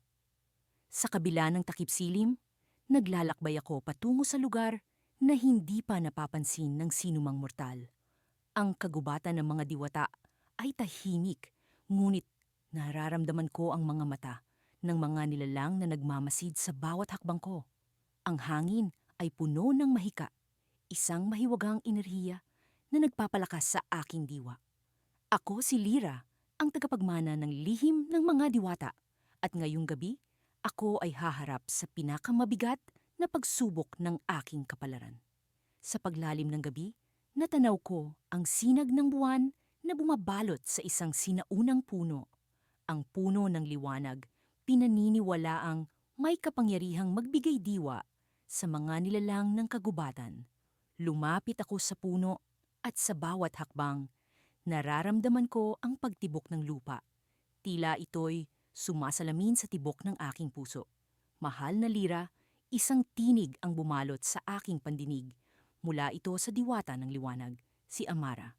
Sa kabila ng takip-silim, naglalakbay ako patungo sa lugar na hindi pa napapansin ng sinumang mortal. Ang kagubatan ng mga diwata ay tahimik, ngunit nararamdaman ko ang mga mata ng mga nilalang na nagmamasid sa bawat hakbang ko. Ang hangin ay puno ng mahika, isang mahiwagang enerhiya na nagpapalakas sa aking diwa. Ako si Lyra, ang tagapagmana ng lihim ng mga diwata. At ngayong gabi, ako ay haharap sa pinakamabigat na pagsubok ng aking kapalaran. Sa paglalim ng gabi, natanaw ko ang sinag ng buwan na bumabalot sa isang sinaunang puno. Ang puno ng liwanag, pinaniniwalaang may kapangyarihang magbigay diwa sa mga nilalang ng kagubatan. Lumapit ako sa puno at sa bawat hakbang, nararamdaman ko ang pagtibok ng lupa. Tila ito'y sumasalamin sa tibok ng aking puso. Mahal na Lyra, isang tinig ang bumalot sa aking pandinig. Mula ito sa diwata ng liwanag, si Amara.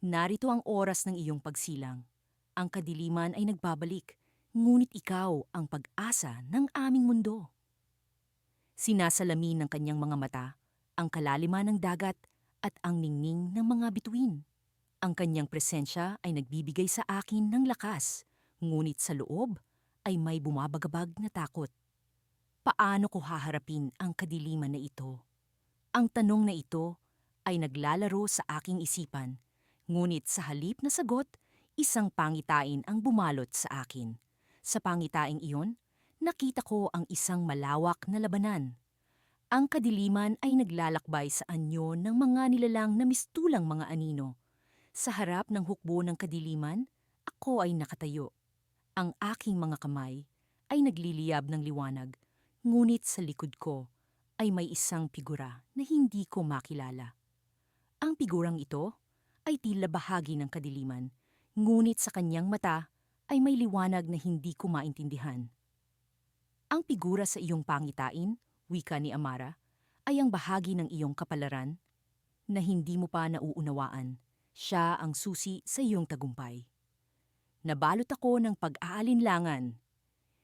Narito ang oras ng iyong pagsilang. Ang kadiliman ay nagbabalik, ngunit ikaw ang pag-asa ng aming mundo. Sinasalamin ng kanyang mga mata ang kalaliman ng dagat at ang ningning ng mga bituin. Ang kanyang presensya ay nagbibigay sa akin ng lakas, ngunit sa loob ay may bumabagabag na takot. Paano ko haharapin ang kadiliman na ito? Ang tanong na ito ay naglalaro sa aking isipan, ngunit sa halip na sagot, isang pangitain ang bumalot sa akin. Sa pangitaing iyon, nakita ko ang isang malawak na labanan. Ang kadiliman ay naglalakbay sa anyo ng mga nilalang na mistulang mga anino. Sa harap ng hukbo ng kadiliman, ako ay nakatayo. Ang aking mga kamay ay nagliliyab ng liwanag, ngunit sa likod ko ay may isang figura na hindi ko makilala. Ang figurang ito ay tila bahagi ng kadiliman, ngunit sa kanyang mata ay may liwanag na hindi ko maintindihan. Ang figura sa iyong pangitain, wika ni Amara, ay ang bahagi ng iyong kapalaran na hindi mo pa nauunawaan. Siya ang susi sa iyong tagumpay. Nabalot ako ng pag-aalinlangan.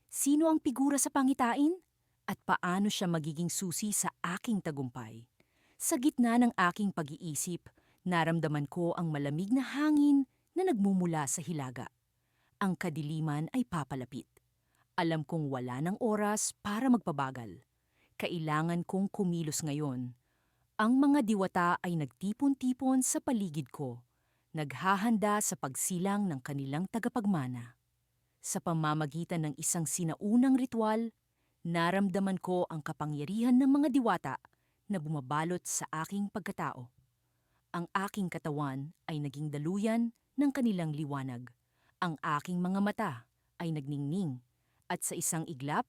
Sino ang figura sa pangitain? At paano siya magiging susi sa aking tagumpay? Sa gitna ng aking pag-iisip, naramdaman ko ang malamig na hangin na nagmumula sa hilaga. Ang kadiliman ay papalapit. Alam kong wala ng oras para magpabagal. Kailangan kong kumilos ngayon. Ang mga diwata ay nagtipon-tipon sa paligid ko, naghahanda sa pagsilang ng kanilang tagapagmana. Sa pamamagitan ng isang sinaunang ritual, naramdaman ko ang kapangyarihan ng mga diwata na bumabalot sa aking pagkatao. Ang aking katawan ay naging daluyan ng kanilang liwanag. Ang aking mga mata ay nagningning. At sa isang iglap,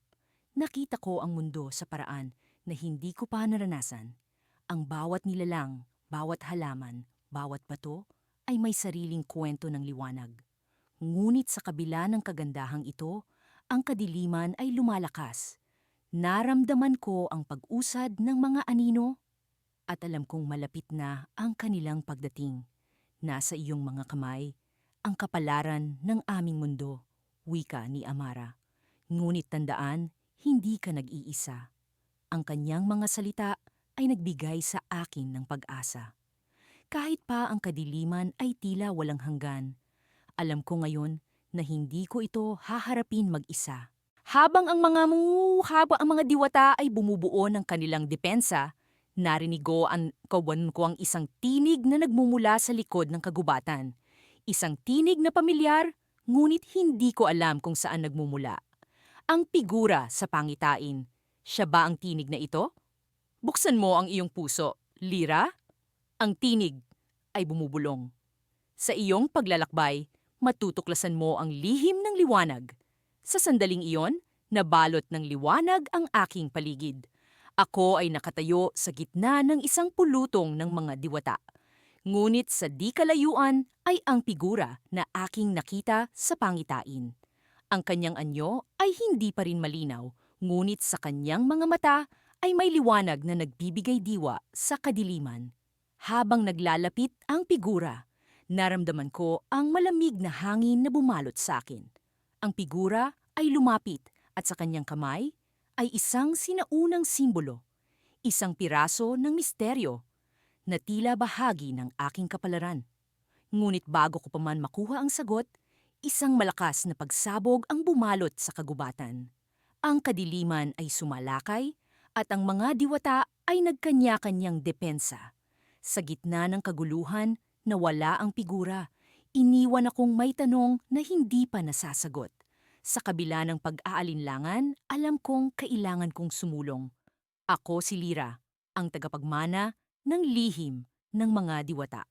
nakita ko ang mundo sa paraan na hindi ko pa naranasan. Ang bawat nilalang, bawat halaman, bawat bato ay may sariling kwento ng liwanag. Ngunit sa kabila ng kagandahang ito, ang kadiliman ay lumalakas. Naramdaman ko ang pag-usad ng mga anino at alam kong malapit na ang kanilang pagdating. Nasa iyong mga kamay ang kapalaran ng aming mundo, wika ni Amara. Ngunit tandaan, hindi ka nag-iisa. Ang kanyang mga salita ay nagbigay sa akin ng pag-asa. Kahit pa ang kadiliman ay tila walang hanggan, alam ko ngayon na hindi ko ito haharapin mag-isa. Habang ang mga diwata ay bumubuo ng kanilang depensa, narinig ko ang isang tinig na nagmumula sa likod ng kagubatan. Isang tinig na pamilyar, ngunit hindi ko alam kung saan nagmumula. Ang figura sa pangitain. Siya ba ang tinig na ito? Buksan mo ang iyong puso, Lyra. Ang tinig ay bumubulong. Sa iyong paglalakbay, matutuklasan mo ang lihim ng liwanag. Sa sandaling iyon, nabalot ng liwanag ang aking paligid. Ako ay nakatayo sa gitna ng isang pulutong ng mga diwata. Ngunit sa di kalayuan ay ang figura na aking nakita sa pangitain. Ang kanyang anyo ay hindi pa rin malinaw, ngunit sa kanyang mga mata ay may liwanag na nagbibigay diwa sa kadiliman. Habang naglalapit ang figura, naramdaman ko ang malamig na hangin na bumalot sa akin. Ang figura ay lumapit at sa kanyang kamay ay isang sinaunang simbolo, isang piraso ng misteryo na tila bahagi ng aking kapalaran. Ngunit bago ko pa man makuha ang sagot, isang malakas na pagsabog ang bumalot sa kagubatan. Ang kadiliman ay sumalakay at ang mga diwata ay nagkanya-kanyang depensa. Sa gitna ng kaguluhan, nawala ang figura Iniwan akong may tanong na hindi pa nasasagot. Sa kabila ng pag-aalinlangan, alam kong kailangan kong sumulong. Ako si Lira, ang tagapagmana ng lihim ng mga diwata.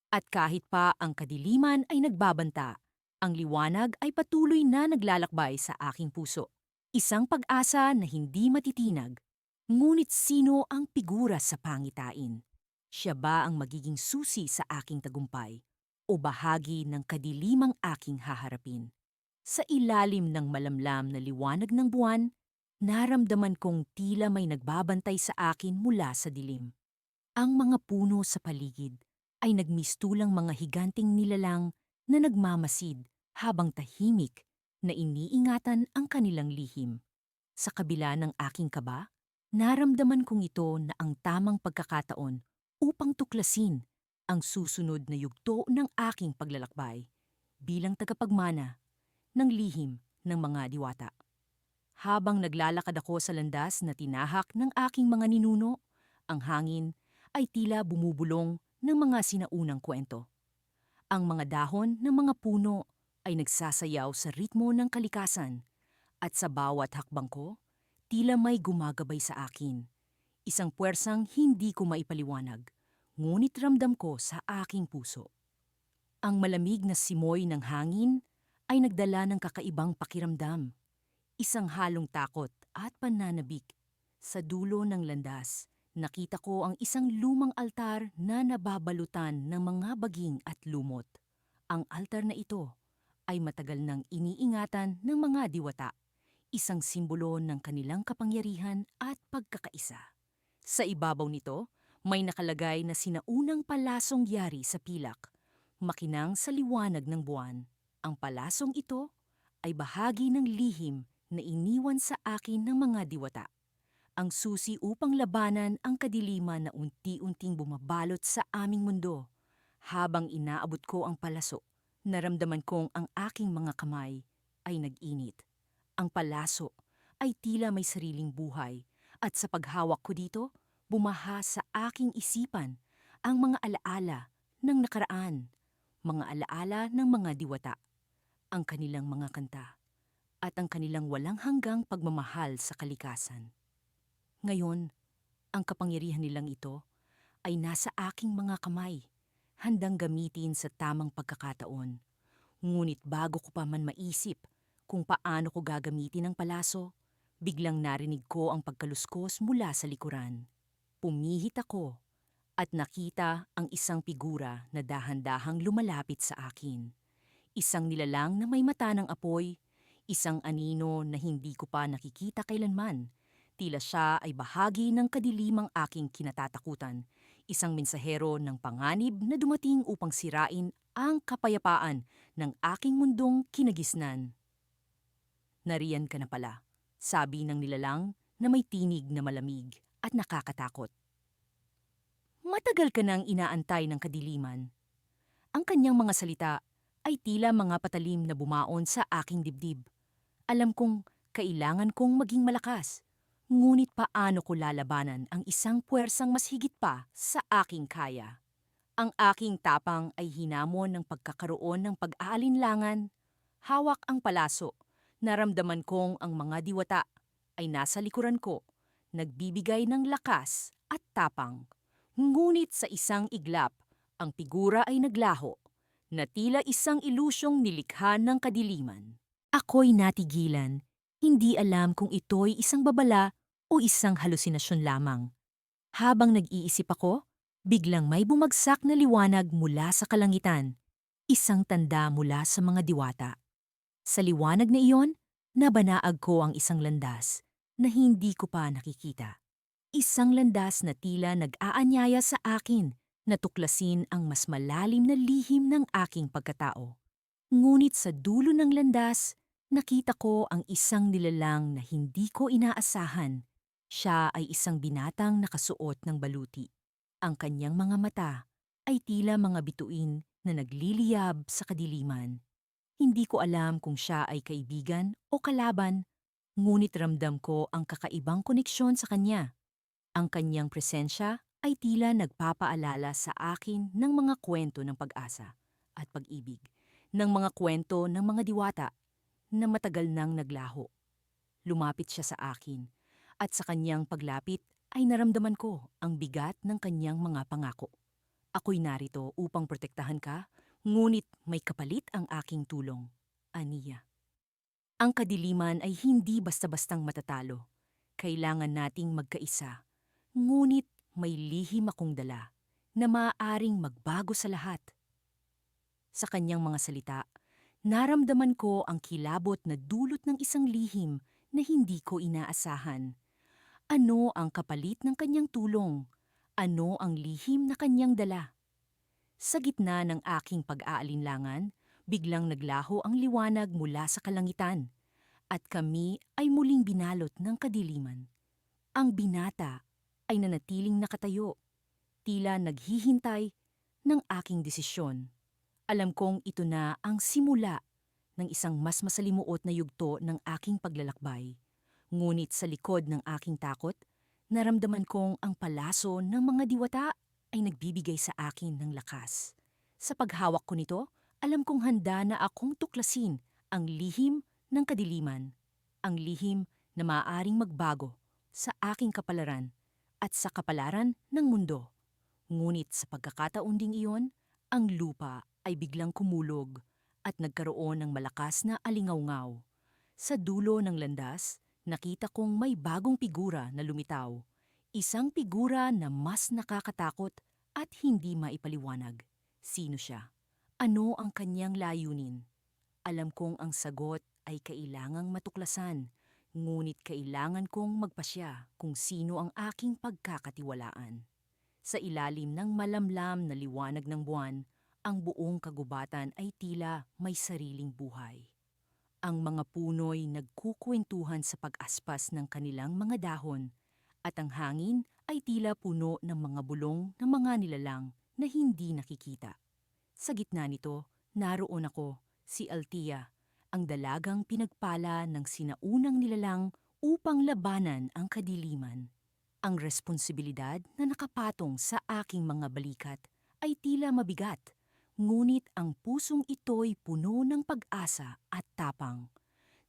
At kahit pa ang kadiliman ay nagbabanta, ang liwanag ay patuloy na naglalakbay sa aking puso. Isang pag-asa na hindi matitinag. Ngunit sino ang figura sa pangitain? Siya ba ang magiging susi sa aking tagumpay? O bahagi ng kadilimang aking haharapin? Sa ilalim ng malamlam na liwanag ng buwan, naramdaman kong tila may nagbabantay sa akin mula sa dilim. Ang mga puno sa paligid ay nagmistulang mga higanting nilalang na nagmamasid habang tahimik na iniingatan ang kanilang lihim. Sa kabila ng aking kaba, naramdaman kong ito na ang tamang pagkakataon upang tuklasin ang susunod na yugto ng aking paglalakbay bilang tagapagmana ng lihim ng mga diwata. Habang naglalakad ako sa landas na tinahak ng aking mga ninuno, ang hangin ay tila bumubulong ng mga sinaunang kwento. Ang mga dahon ng mga puno ay nagsasayaw sa ritmo ng kalikasan at sa bawat hakbang ko, tila may gumagabay sa akin. Isang puwersang hindi ko maipaliwanag, ngunit ramdam ko sa aking puso. Ang malamig na simoy ng hangin ay nagdala ng kakaibang pakiramdam. Isang halong takot at pananabik. Sa dulo ng landas, nakita ko ang isang lumang altar na nababalutan ng mga baging at lumot. Ang altar na ito ay matagal nang iniingatan ng mga diwata, isang simbolo ng kanilang kapangyarihan at pagkakaisa. Sa ibabaw nito, may nakalagay na sinaunang palasong yari sa pilak, makinang sa liwanag ng buwan. Ang palasong ito ay bahagi ng lihim na iniwan sa akin ng mga diwata. Ang susi upang labanan ang kadiliman na unti-unting bumabalot sa aming mundo. Habang inaabot ko ang palaso, naramdaman kong ang aking mga kamay ay nag-init. Ang palaso ay tila may sariling buhay at sa paghawak ko dito, bumaha sa aking isipan ang mga alaala ng nakaraan, mga alaala ng mga diwata, ang kanilang mga kanta at ang kanilang walang hanggang pagmamahal sa kalikasan. Ngayon, ang kapangyarihan nilang ito ay nasa aking mga kamay, handang gamitin sa tamang pagkakataon. Ngunit bago ko pa man maisip kung paano ko gagamitin ang palaso, biglang narinig ko ang pagkaluskos mula sa likuran. Pumihit ako at nakita ang isang figura na dahan-dahang lumalapit sa akin. Isang nilalang na may mata ng apoy, isang anino na hindi ko pa nakikita kailanman. Tila siya ay bahagi ng kadilimang aking kinatatakutan, isang mensahero ng panganib na dumating upang sirain ang kapayapaan ng aking mundong kinagisnan. Nariyan ka na pala, sabi ng nilalang na may tinig na malamig at nakakatakot. Matagal ka nang inaantay ng kadiliman. Ang kanyang mga salita ay tila mga patalim na bumaon sa aking dibdib. Alam kong kailangan kong maging malakas, ngunit paano ko lalabanan ang isang puwersang mas higit pa sa aking kaya? Ang aking tapang ay hinamon ng pagkakaroon ng pag-aalinlangan. Hawak ang palaso. Naramdaman kong ang mga diwata ay nasa likuran ko, nagbibigay ng lakas at tapang. Ngunit sa isang iglap, ang figura ay naglaho, na tila isang ilusyong nilikha ng kadiliman. Ako'y natigilan, hindi alam kung ito'y isang babala o isang halusinasyon lamang. Habang nag-iisip ako, biglang may bumagsak na liwanag mula sa kalangitan, isang tanda mula sa mga diwata. Sa liwanag na iyon, nabanaag ko ang isang landas na hindi ko pa nakikita. Isang landas na tila nag-aanyaya sa akin na tuklasin ang mas malalim na lihim ng aking pagkatao. Ngunit sa dulo ng landas, nakita ko ang isang nilalang na hindi ko inaasahan. Siya ay isang binatang nakasuot ng baluti. Ang kanyang mga mata ay tila mga bituin na nagliliyab sa kadiliman. Hindi ko alam kung siya ay kaibigan o kalaban, ngunit ramdam ko ang kakaibang koneksyon sa kanya. Ang kanyang presensya ay tila nagpapaalala sa akin ng mga kwento ng pag-asa at pag-ibig, ng mga kwento ng mga diwata na matagal nang naglaho. Lumapit siya sa akin at sa kanyang paglapit ay naramdaman ko ang bigat ng kanyang mga pangako. Ako'y narito upang protektahan ka, ngunit may kapalit ang aking tulong. Aniya. Ang kadiliman ay hindi basta-bastang matatalo. Kailangan nating magkaisa. Ngunit may lihim akong dala na maaaring magbago sa lahat. Sa kanyang mga salita, naramdaman ko ang kilabot na dulot ng isang lihim na hindi ko inaasahan. Ano ang kapalit ng kanyang tulong? Ano ang lihim na kanyang dala? Sa gitna ng aking pag-aalinlangan, biglang naglaho ang liwanag mula sa kalangitan at kami ay muling binalot ng kadiliman. Ang binata ay nanatiling nakatayo, tila naghihintay ng aking desisyon. Alam kong ito na ang simula ng isang mas masalimuot na yugto ng aking paglalakbay. Ngunit sa likod ng aking takot, naramdaman kong ang palaso ng mga diwata ay nagbibigay sa akin ng lakas. Sa paghawak ko nito, alam kong handa na akong tuklasin ang lihim ng kadiliman, ang lihim na maaaring magbago sa aking kapalaran at sa kapalaran ng mundo. Ngunit sa pagkakataon ding iyon, ang lupa ay biglang kumulog at nagkaroon ng malakas na alingawngaw. Sa dulo ng landas, nakita kong may bagong figura na lumitaw. Isang figura na mas nakakatakot at hindi maipaliwanag. Sino siya? Ano ang kanyang layunin? Alam kong ang sagot ay kailangang matuklasan, ngunit kailangan kong magpasya kung sino ang aking pagkakatiwalaan. Sa ilalim ng malamlam na liwanag ng buwan, ang buong kagubatan ay tila may sariling buhay. Ang mga puno'y nagkukwentuhan sa pag-aspas ng kanilang mga dahon, at ang hangin ay tila puno ng mga bulong ng mga nilalang na hindi nakikita. Sa gitna nito, naroon ako, si Althea, ang dalagang pinagpala ng sinaunang nilalang upang labanan ang kadiliman. Ang responsibilidad na nakapatong sa aking mga balikat ay tila mabigat, ngunit ang pusong ito'y puno ng pag-asa at tapang.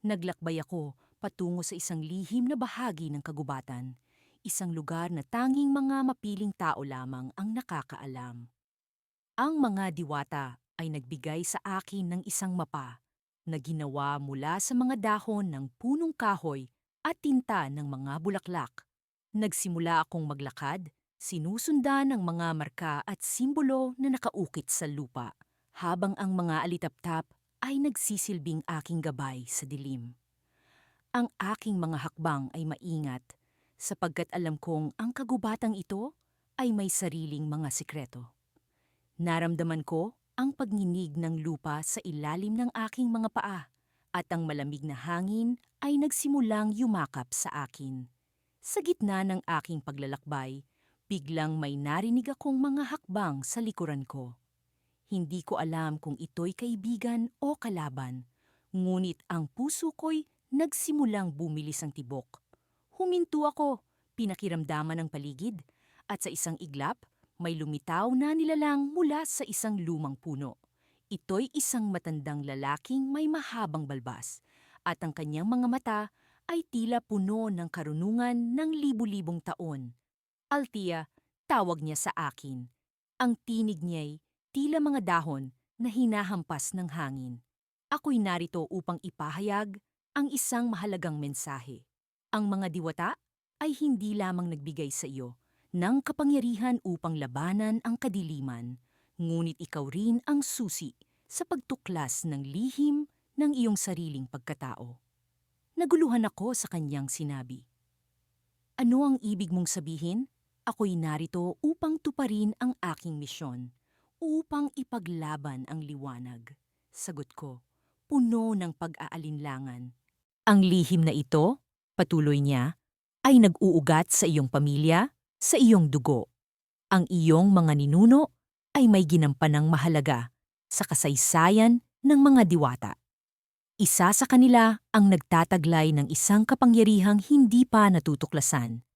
Naglakbay ako patungo sa isang lihim na bahagi ng kagubatan, isang lugar na tanging mga mapiling tao lamang ang nakakaalam. Ang mga diwata ay nagbigay sa akin ng isang mapa na ginawa mula sa mga dahon ng punong kahoy at tinta ng mga bulaklak. Nagsimula akong maglakad, sinusundan ng mga marka at simbolo na nakaukit sa lupa, habang ang mga alitaptap ay nagsisilbing aking gabay sa dilim. Ang aking mga hakbang ay maingat, sapagkat alam kong ang kagubatang ito ay may sariling mga sikreto. Naramdaman ko ang pagninig ng lupa sa ilalim ng aking mga paa, at ang malamig na hangin ay nagsimulang yumakap sa akin. Sa gitna ng aking paglalakbay, biglang may narinig akong mga hakbang sa likuran ko. Hindi ko alam kung ito'y kaibigan o kalaban, ngunit ang puso ko'y nagsimulang bumilis ang tibok. Huminto ako, pinakiramdaman ang paligid, at sa isang iglap, may lumitaw na nilalang mula sa isang lumang puno. Ito'y isang matandang lalaking may mahabang balbas, at ang kanyang mga mata ay tila puno ng karunungan ng libu-libong taon. Althea, tawag niya sa akin. Ang tinig niya'y tila mga dahon na hinahampas ng hangin. Ako'y narito upang ipahayag ang isang mahalagang mensahe. Ang mga diwata ay hindi lamang nagbigay sa iyo ng kapangyarihan upang labanan ang kadiliman, ngunit ikaw rin ang susi sa pagtuklas ng lihim ng iyong sariling pagkatao. Naguluhan ako sa kanyang sinabi. Ano ang ibig mong sabihin? Ako'y narito upang tuparin ang aking misyon, upang ipaglaban ang liwanag. Sagot ko, puno ng pag-aalinlangan. Ang lihim na ito, patuloy niya, ay nag-uugat sa iyong pamilya, sa iyong dugo. Ang iyong mga ninuno ay may ginampanang mahalaga sa kasaysayan ng mga diwata. Isa sa kanila ang nagtataglay ng isang kapangyarihang hindi pa natutuklasan,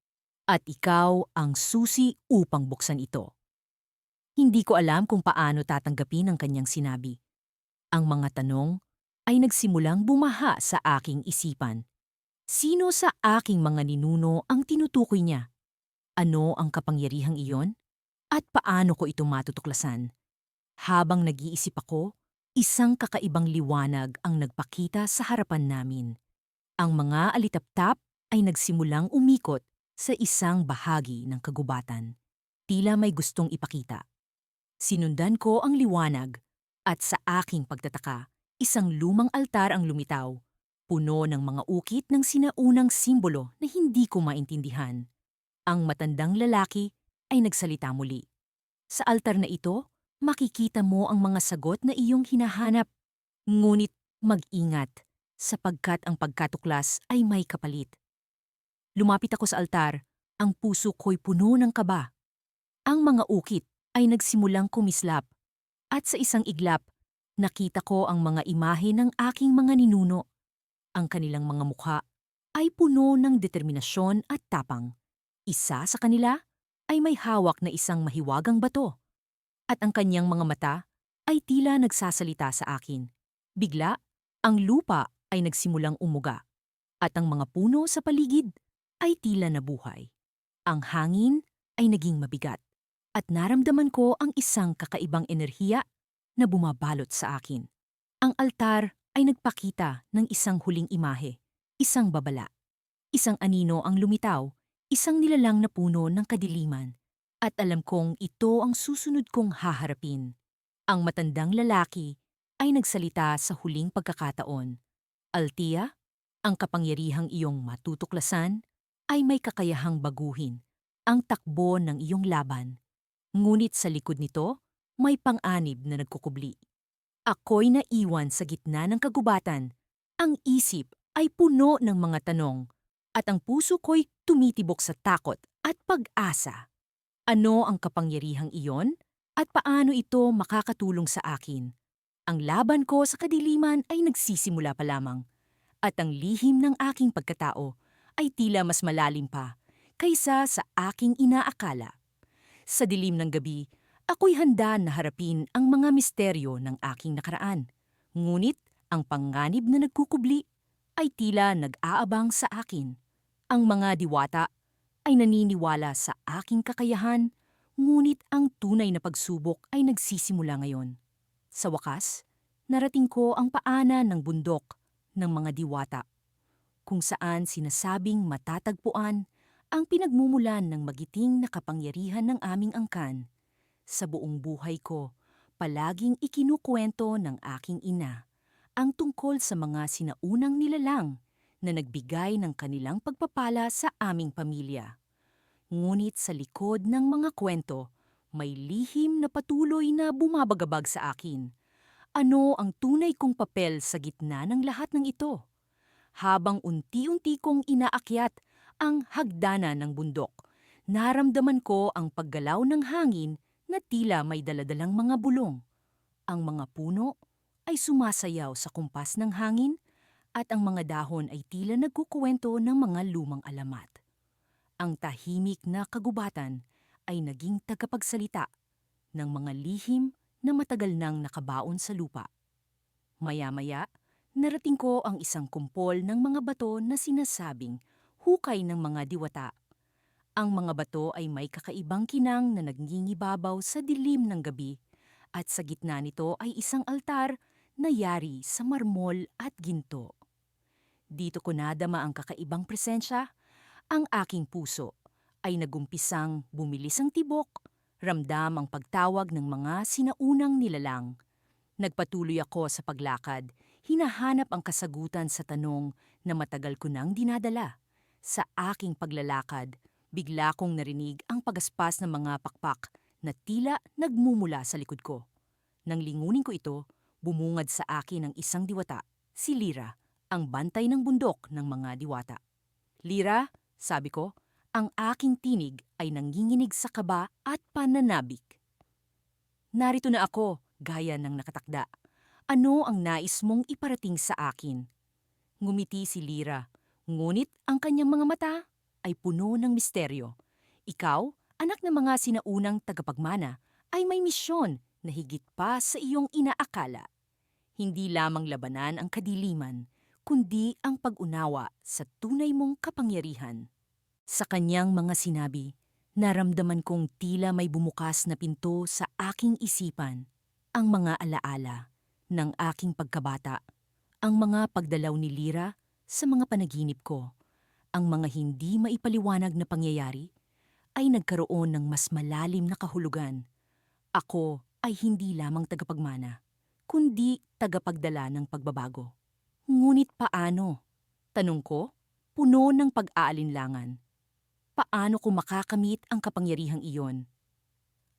at ikaw ang susi upang buksan ito. Hindi ko alam kung paano tatanggapin ang kanyang sinabi. Ang mga tanong ay nagsimulang bumaha sa aking isipan. Sino sa aking mga ninuno ang tinutukoy niya? Ano ang kapangyarihang iyon? At paano ko ito matutuklasan? Habang nag-iisip ako, isang kakaibang liwanag ang nagpakita sa harapan namin. Ang mga alitaptap ay nagsimulang umikot sa isang bahagi ng kagubatan. Tila may gustong ipakita. Sinundan ko ang liwanag at sa aking pagtataka, isang lumang altar ang lumitaw, puno ng mga ukit ng sinaunang simbolo na hindi ko maintindihan. Ang matandang lalaki ay nagsalita muli. Sa altar na ito, makikita mo ang mga sagot na iyong hinahanap. Ngunit mag-ingat, sapagkat ang pagkatuklas ay may kapalit. Lumapit ako sa altar, ang puso ko'y puno ng kaba. Ang mga ukit ay nagsimulang kumislap, at sa isang iglap, nakita ko ang mga imahe ng aking mga ninuno. Ang kanilang mga mukha ay puno ng determinasyon at tapang. Isa sa kanila ay may hawak na isang mahiwagang bato, at ang kanyang mga mata ay tila nagsasalita sa akin. Bigla, ang lupa ay nagsimulang umuga, at ang mga puno sa paligid ay tila nabuhay. Ang hangin ay naging mabigat, at naramdaman ko ang isang kakaibang enerhiya na bumabalot sa akin. Ang altar ay nagpakita ng isang huling imahe, isang babala. Isang anino ang lumitaw, isang nilalang na puno ng kadiliman. At alam kong ito ang susunod kong haharapin. Ang matandang lalaki ay nagsalita sa huling pagkakataon. Altia, ang kapangyarihang iyong matutuklasan ay may kakayahang baguhin ang takbo ng iyong laban. Ngunit sa likod nito, may pang-anib na nagkukubli. Ako'y naiwan sa gitna ng kagubatan. Ang isip ay puno ng mga tanong at ang puso ko'y tumitibok sa takot at pag-asa. Ano ang kapangyarihang iyon at paano ito makakatulong sa akin? Ang laban ko sa kadiliman ay nagsisimula pa lamang at ang lihim ng aking pagkatao ay tila mas malalim pa kaysa sa aking inaakala. Sa dilim ng gabi, ako'y handa na harapin ang mga misteryo ng aking nakaraan. Ngunit ang panganib na nagkukubli ay tila nag-aabang sa akin. Ang mga diwata ay naniniwala sa aking kakayahan, ngunit ang tunay na pagsubok ay nagsisimula ngayon. Sa wakas, narating ko ang paanan ng bundok ng mga diwata, kung saan sinasabing matatagpuan ang pinagmumulan ng magiting na kapangyarihan ng aming angkan. Sa buong buhay ko, palaging ikinukwento ng aking ina ang tungkol sa mga sinaunang nilalang na nagbigay ng kanilang pagpapala sa aming pamilya. Ngunit sa likod ng mga kwento, may lihim na patuloy na bumabagabag sa akin. Ano ang tunay kong papel sa gitna ng lahat ng ito? Habang unti-unti kong inaakyat ang hagdanan ng bundok, naramdaman ko ang paggalaw ng hangin na tila may daladalang mga bulong. Ang mga puno ay sumasayaw sa kumpas ng hangin at ang mga dahon ay tila nagkukuwento ng mga lumang alamat. Ang tahimik na kagubatan ay naging tagapagsalita ng mga lihim na matagal nang nakabaon sa lupa. Maya-maya, narating ko ang isang kumpol ng mga bato na sinasabing hukay ng mga diwata. Ang mga bato ay may kakaibang kinang na nagngingibabaw sa dilim ng gabi at sa gitna nito ay isang altar na yari sa marmol at ginto. Dito ko nadama ang kakaibang presensya. Ang aking puso ay nagumpisang bumilis ang tibok, ramdam ang pagtawag ng mga sinaunang nilalang. Nagpatuloy ako sa paglakad, hinahanap ang kasagutan sa tanong na matagal ko nang dinadala. Sa aking paglalakad, bigla kong narinig ang pagaspas ng mga pakpak na tila nagmumula sa likod ko. Nang lingunin ko ito, bumungad sa akin ang isang diwata, si Lira, ang bantay ng bundok ng mga diwata. Lira, sabi ko, ang aking tinig ay nanginginig sa kaba at pananabik. Narito na ako, gaya ng nakatakda. Ano ang nais mong iparating sa akin? Ngumiti si Lira, ngunit ang kanyang mga mata ay puno ng misteryo. Ikaw, anak ng mga sinaunang tagapagmana, ay may misyon na higit pa sa iyong inaakala. Hindi lamang labanan ang kadiliman, kundi ang pag-unawa sa tunay mong kapangyarihan. Sa kanyang mga sinabi, naramdaman kong tila may bumukas na pinto sa aking isipan, ang mga alaala ng aking pagkabata, ang mga pagdalaw ni Lyra sa mga panaginip ko, ang mga hindi maipaliwanag na pangyayari ay nagkaroon ng mas malalim na kahulugan. Ako ay hindi lamang tagapagmana, kundi tagapagdala ng pagbabago. Ngunit paano? Tanong ko, puno ng pag-aalinlangan. Paano ko makakamit ang kapangyarihang iyon?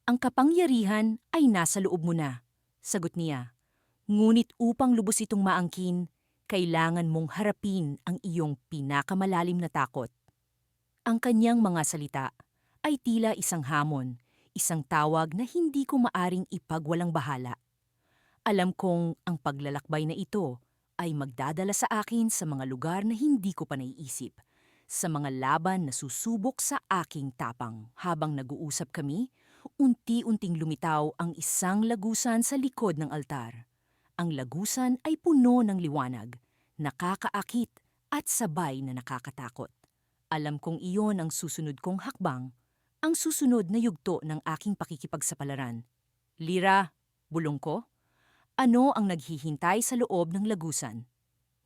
Ang kapangyarihan ay nasa loob mo na, sagot niya. Ngunit upang lubos itong maangkin, kailangan mong harapin ang iyong pinakamalalim na takot. Ang kanyang mga salita ay tila isang hamon, isang tawag na hindi ko maaring ipagwalang bahala. Alam kong ang paglalakbay na ito ay magdadala sa akin sa mga lugar na hindi ko pa naiisip, sa mga laban na susubok sa aking tapang. Habang nag-uusap kami, unti-unting lumitaw ang isang lagusan sa likod ng altar. Ang lagusan ay puno ng liwanag, nakakaakit at sabay na nakakatakot. Alam kong iyon ang susunod kong hakbang, ang susunod na yugto ng aking pakikipagsapalaran. Lyra, bulong ko, ano ang naghihintay sa loob ng lagusan?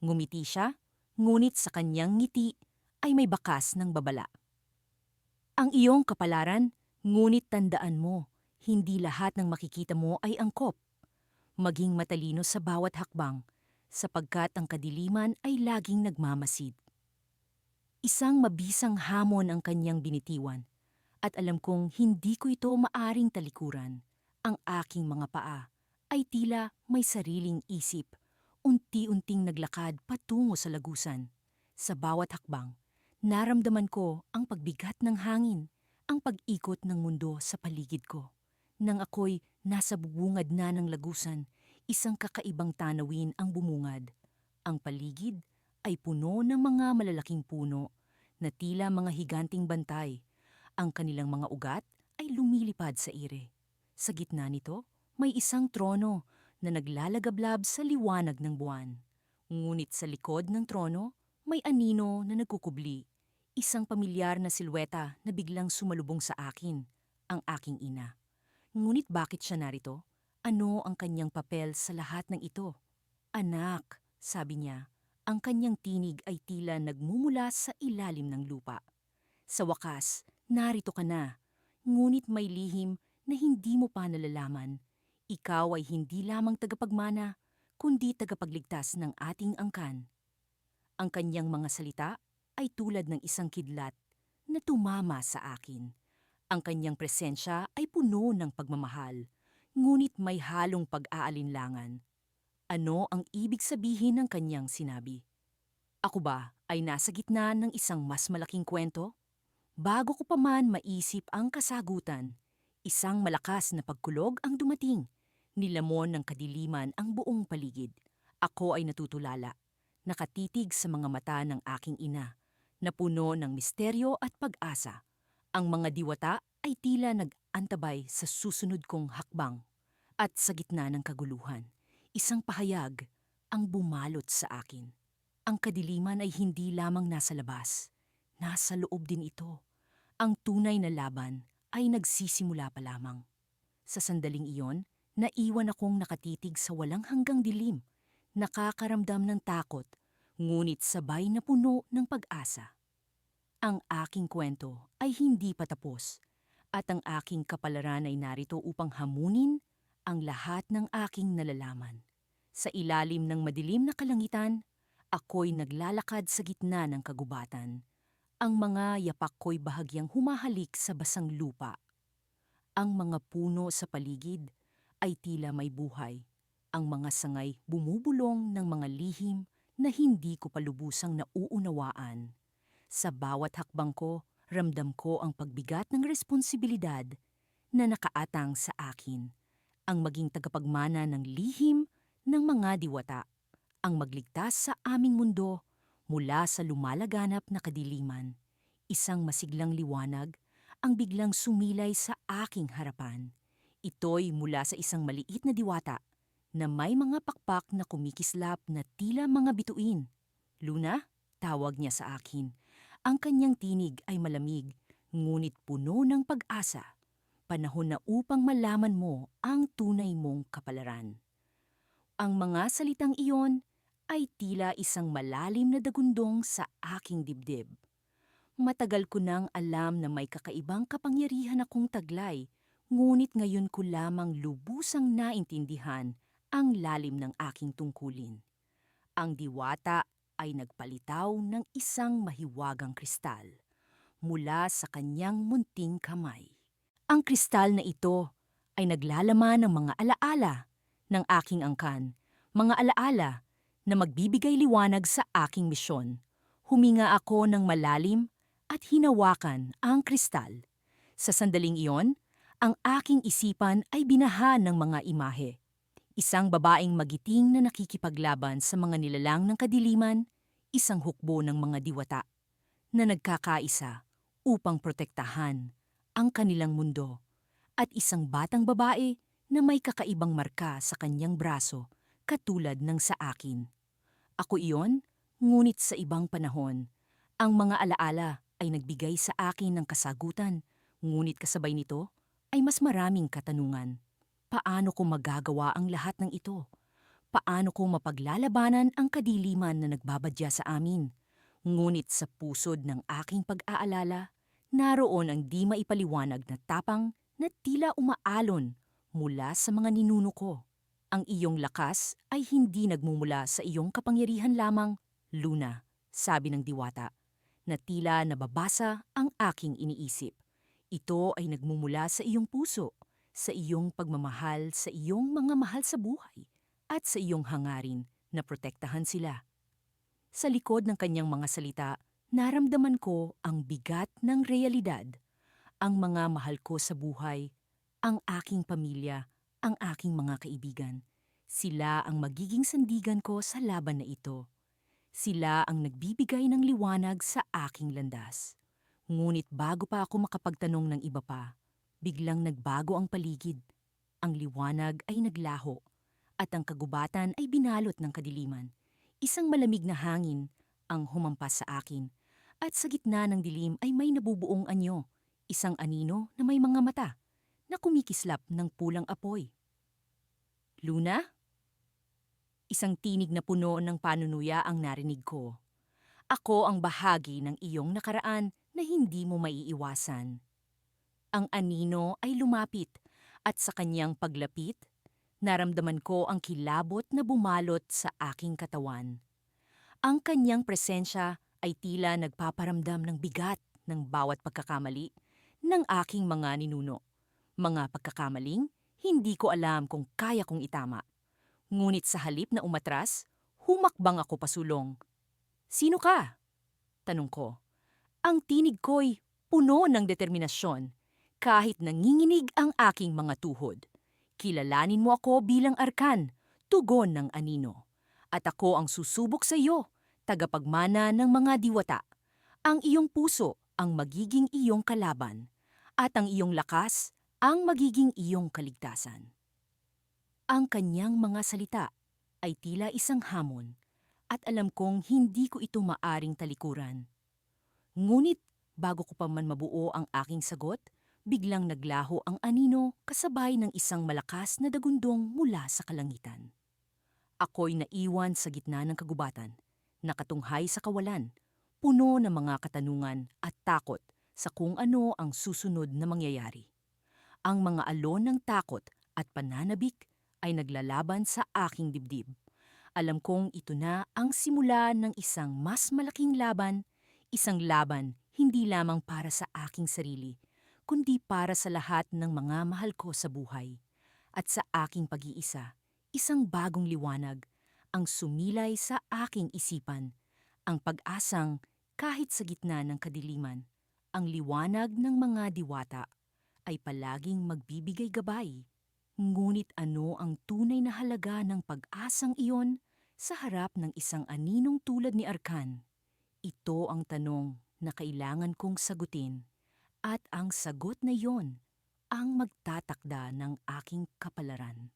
Ngumiti siya, ngunit sa kanyang ngiti ay may bakas ng babala. Ang iyong kapalaran, ngunit tandaan mo, hindi lahat ng makikita mo ay angkop. Maging matalino sa bawat hakbang, sapagkat ang kadiliman ay laging nagmamasid. Isang mabisang hamon ang kanyang binitiwan, at alam kong hindi ko ito maaring talikuran. Ang aking mga paa ay tila may sariling isip, unti-unting naglakad patungo sa lagusan. Sa bawat hakbang, naramdaman ko ang pagbigat ng hangin, ang pag-ikot ng mundo sa paligid ko. Nang ako'y nasa bubungad na ng lagusan, isang kakaibang tanawin ang bumungad. Ang paligid ay puno ng mga malalaking puno na tila mga higanting bantay. Ang kanilang mga ugat ay lumilipad sa ire. Sa gitna nito, may isang trono na naglalagablab sa liwanag ng buwan. Ngunit sa likod ng trono, may anino na nagkukubli. Isang pamilyar na silweta na biglang sumalubong sa akin, ang aking ina. Ngunit bakit siya narito? Ano ang kanyang papel sa lahat ng ito? Anak, sabi niya, ang kanyang tinig ay tila nagmumula sa ilalim ng lupa. Sa wakas, narito ka na, ngunit may lihim na hindi mo pa nalalaman. Ikaw ay hindi lamang tagapagmana, kundi tagapagligtas ng ating angkan. Ang kanyang mga salita ay tulad ng isang kidlat na tumama sa akin. Ang kanyang presensya ay puno ng pagmamahal, ngunit may halong pag-aalinlangan. Ano ang ibig sabihin ng kanyang sinabi? Ako ba ay nasa gitna ng isang mas malaking kwento? Bago ko pa man maisip ang kasagutan, isang malakas na pagkulog ang dumating. Nilamon ng kadiliman ang buong paligid. Ako ay natutulala, nakatitig sa mga mata ng aking ina, na puno ng misteryo at pag-asa. Ang mga diwata ay tila nag-antabay sa susunod kong hakbang. At sa gitna ng kaguluhan, isang pahayag ang bumalot sa akin. Ang kadiliman ay hindi lamang nasa labas, nasa loob din ito. Ang tunay na laban ay nagsisimula pa lamang. Sa sandaling iyon, naiwan akong nakatitig sa walang hanggang dilim, nakakaramdam ng takot, ngunit sabay na puno ng pag-asa. Ang aking kwento ay hindi pa tapos, at ang aking kapalaran ay narito upang hamunin ang lahat ng aking nalalaman. Sa ilalim ng madilim na kalangitan, ako'y naglalakad sa gitna ng kagubatan. Ang mga yapak ko'y bahagyang humahalik sa basang lupa. Ang mga puno sa paligid ay tila may buhay. Ang mga sangay bumubulong ng mga lihim na hindi ko palubusang nauunawaan. Sa bawat hakbang ko, ramdam ko ang pagbigat ng responsibilidad na nakaatang sa akin. Ang maging tagapagmana ng lihim ng mga diwata. Ang magligtas sa aming mundo mula sa lumalaganap na kadiliman. Isang masiglang liwanag ang biglang sumilay sa aking harapan. Ito'y mula sa isang maliit na diwata na may mga pakpak na kumikislap na tila mga bituin. Luna, tawag niya sa akin. Ang kanyang tinig ay malamig, ngunit puno ng pag-asa. Panahon na upang malaman mo ang tunay mong kapalaran. Ang mga salitang iyon ay tila isang malalim na dagundong sa aking dibdib. Matagal ko nang alam na may kakaibang kapangyarihan akong taglay, ngunit ngayon ko lamang lubusang naintindihan ang lalim ng aking tungkulin. Ang diwata ay nagpalitaw ng isang mahiwagang kristal mula sa kanyang munting kamay. Ang kristal na ito ay naglalaman ng mga alaala ng aking angkan, mga alaala na magbibigay liwanag sa aking misyon. Huminga ako ng malalim at hinawakan ang kristal. Sa sandaling iyon, ang aking isipan ay binaha ng mga imahe. Isang babaeng magiting na nakikipaglaban sa mga nilalang ng kadiliman, isang hukbo ng mga diwata na nagkakaisa upang protektahan ang kanilang mundo, at isang batang babae na may kakaibang marka sa kanyang braso katulad ng sa akin. Ako iyon, ngunit sa ibang panahon. Ang mga alaala ay nagbigay sa akin ng kasagutan, ngunit kasabay nito ay mas maraming katanungan. Paano ko magagawa ang lahat ng ito? Paano ko mapaglalabanan ang kadiliman na nagbabadya sa amin? Ngunit sa pusod ng aking pag-aalala, naroon ang di maipaliwanag na tapang na tila umaalon mula sa mga ninuno ko. Ang iyong lakas ay hindi nagmumula sa iyong kapangyarihan lamang, Luna, sabi ng diwata, na tila nababasa ang aking iniisip. Ito ay nagmumula sa iyong puso, sa iyong pagmamahal sa iyong mga mahal sa buhay, at sa iyong hangarin na protektahan sila. Sa likod ng kanyang mga salita, naramdaman ko ang bigat ng realidad. Ang mga mahal ko sa buhay, ang aking pamilya, ang aking mga kaibigan. Sila ang magiging sandigan ko sa laban na ito. Sila ang nagbibigay ng liwanag sa aking landas. Ngunit bago pa ako makapagtanong ng iba pa, biglang nagbago ang paligid. Ang liwanag ay naglaho, at ang kagubatan ay binalot ng kadiliman. Isang malamig na hangin ang humampas sa akin, at sa gitna ng dilim ay may nabubuong anyo, isang anino na may mga mata na kumikislap ng pulang apoy. Luna? Isang tinig na puno ng panunuya ang narinig ko. Ako ang bahagi ng iyong nakaraan na hindi mo maiiwasan. Ang anino ay lumapit, at sa kanyang paglapit, naramdaman ko ang kilabot na bumalot sa aking katawan. Ang kanyang presensya ay tila nagpaparamdam ng bigat ng bawat pagkakamali ng aking mga ninuno. Mga pagkakamaling hindi ko alam kung kaya kong itama. Ngunit sa halip na umatras, humakbang ako pasulong. "Sino ka?" tanong ko. Ang tinig ko'y puno ng determinasyon, kahit nanginginig ang aking mga tuhod. "Kilalanin mo ako bilang arkan," tugon ng anino. "At ako ang susubok sa iyo, tagapagmana ng mga diwata. Ang iyong puso ang magiging iyong kalaban, at ang iyong lakas ang magiging iyong kaligtasan." Ang kanyang mga salita ay tila isang hamon, at alam kong hindi ko ito maaring talikuran. Ngunit bago ko pa man mabuo ang aking sagot, biglang naglaho ang anino kasabay ng isang malakas na dagundong mula sa kalangitan. Ako'y naiwan sa gitna ng kagubatan, nakatunghay sa kawalan, puno ng mga katanungan at takot sa kung ano ang susunod na mangyayari. Ang mga alon ng takot at pananabik ay naglalaban sa aking dibdib. Alam kong ito na ang simula ng isang mas malaking laban, isang laban hindi lamang para sa aking sarili, kundi para sa lahat ng mga mahal ko sa buhay. At sa aking pag-iisa, isang bagong liwanag ang sumilay sa aking isipan, ang pag-asang kahit sa gitna ng kadiliman, ang liwanag ng mga diwata ay palaging magbibigay gabay. Ngunit ano ang tunay na halaga ng pag-asang iyon sa harap ng isang aninong tulad ni Arkan? Ito ang tanong na kailangan kong sagutin, at ang sagot na iyon ang magtatakda ng aking kapalaran.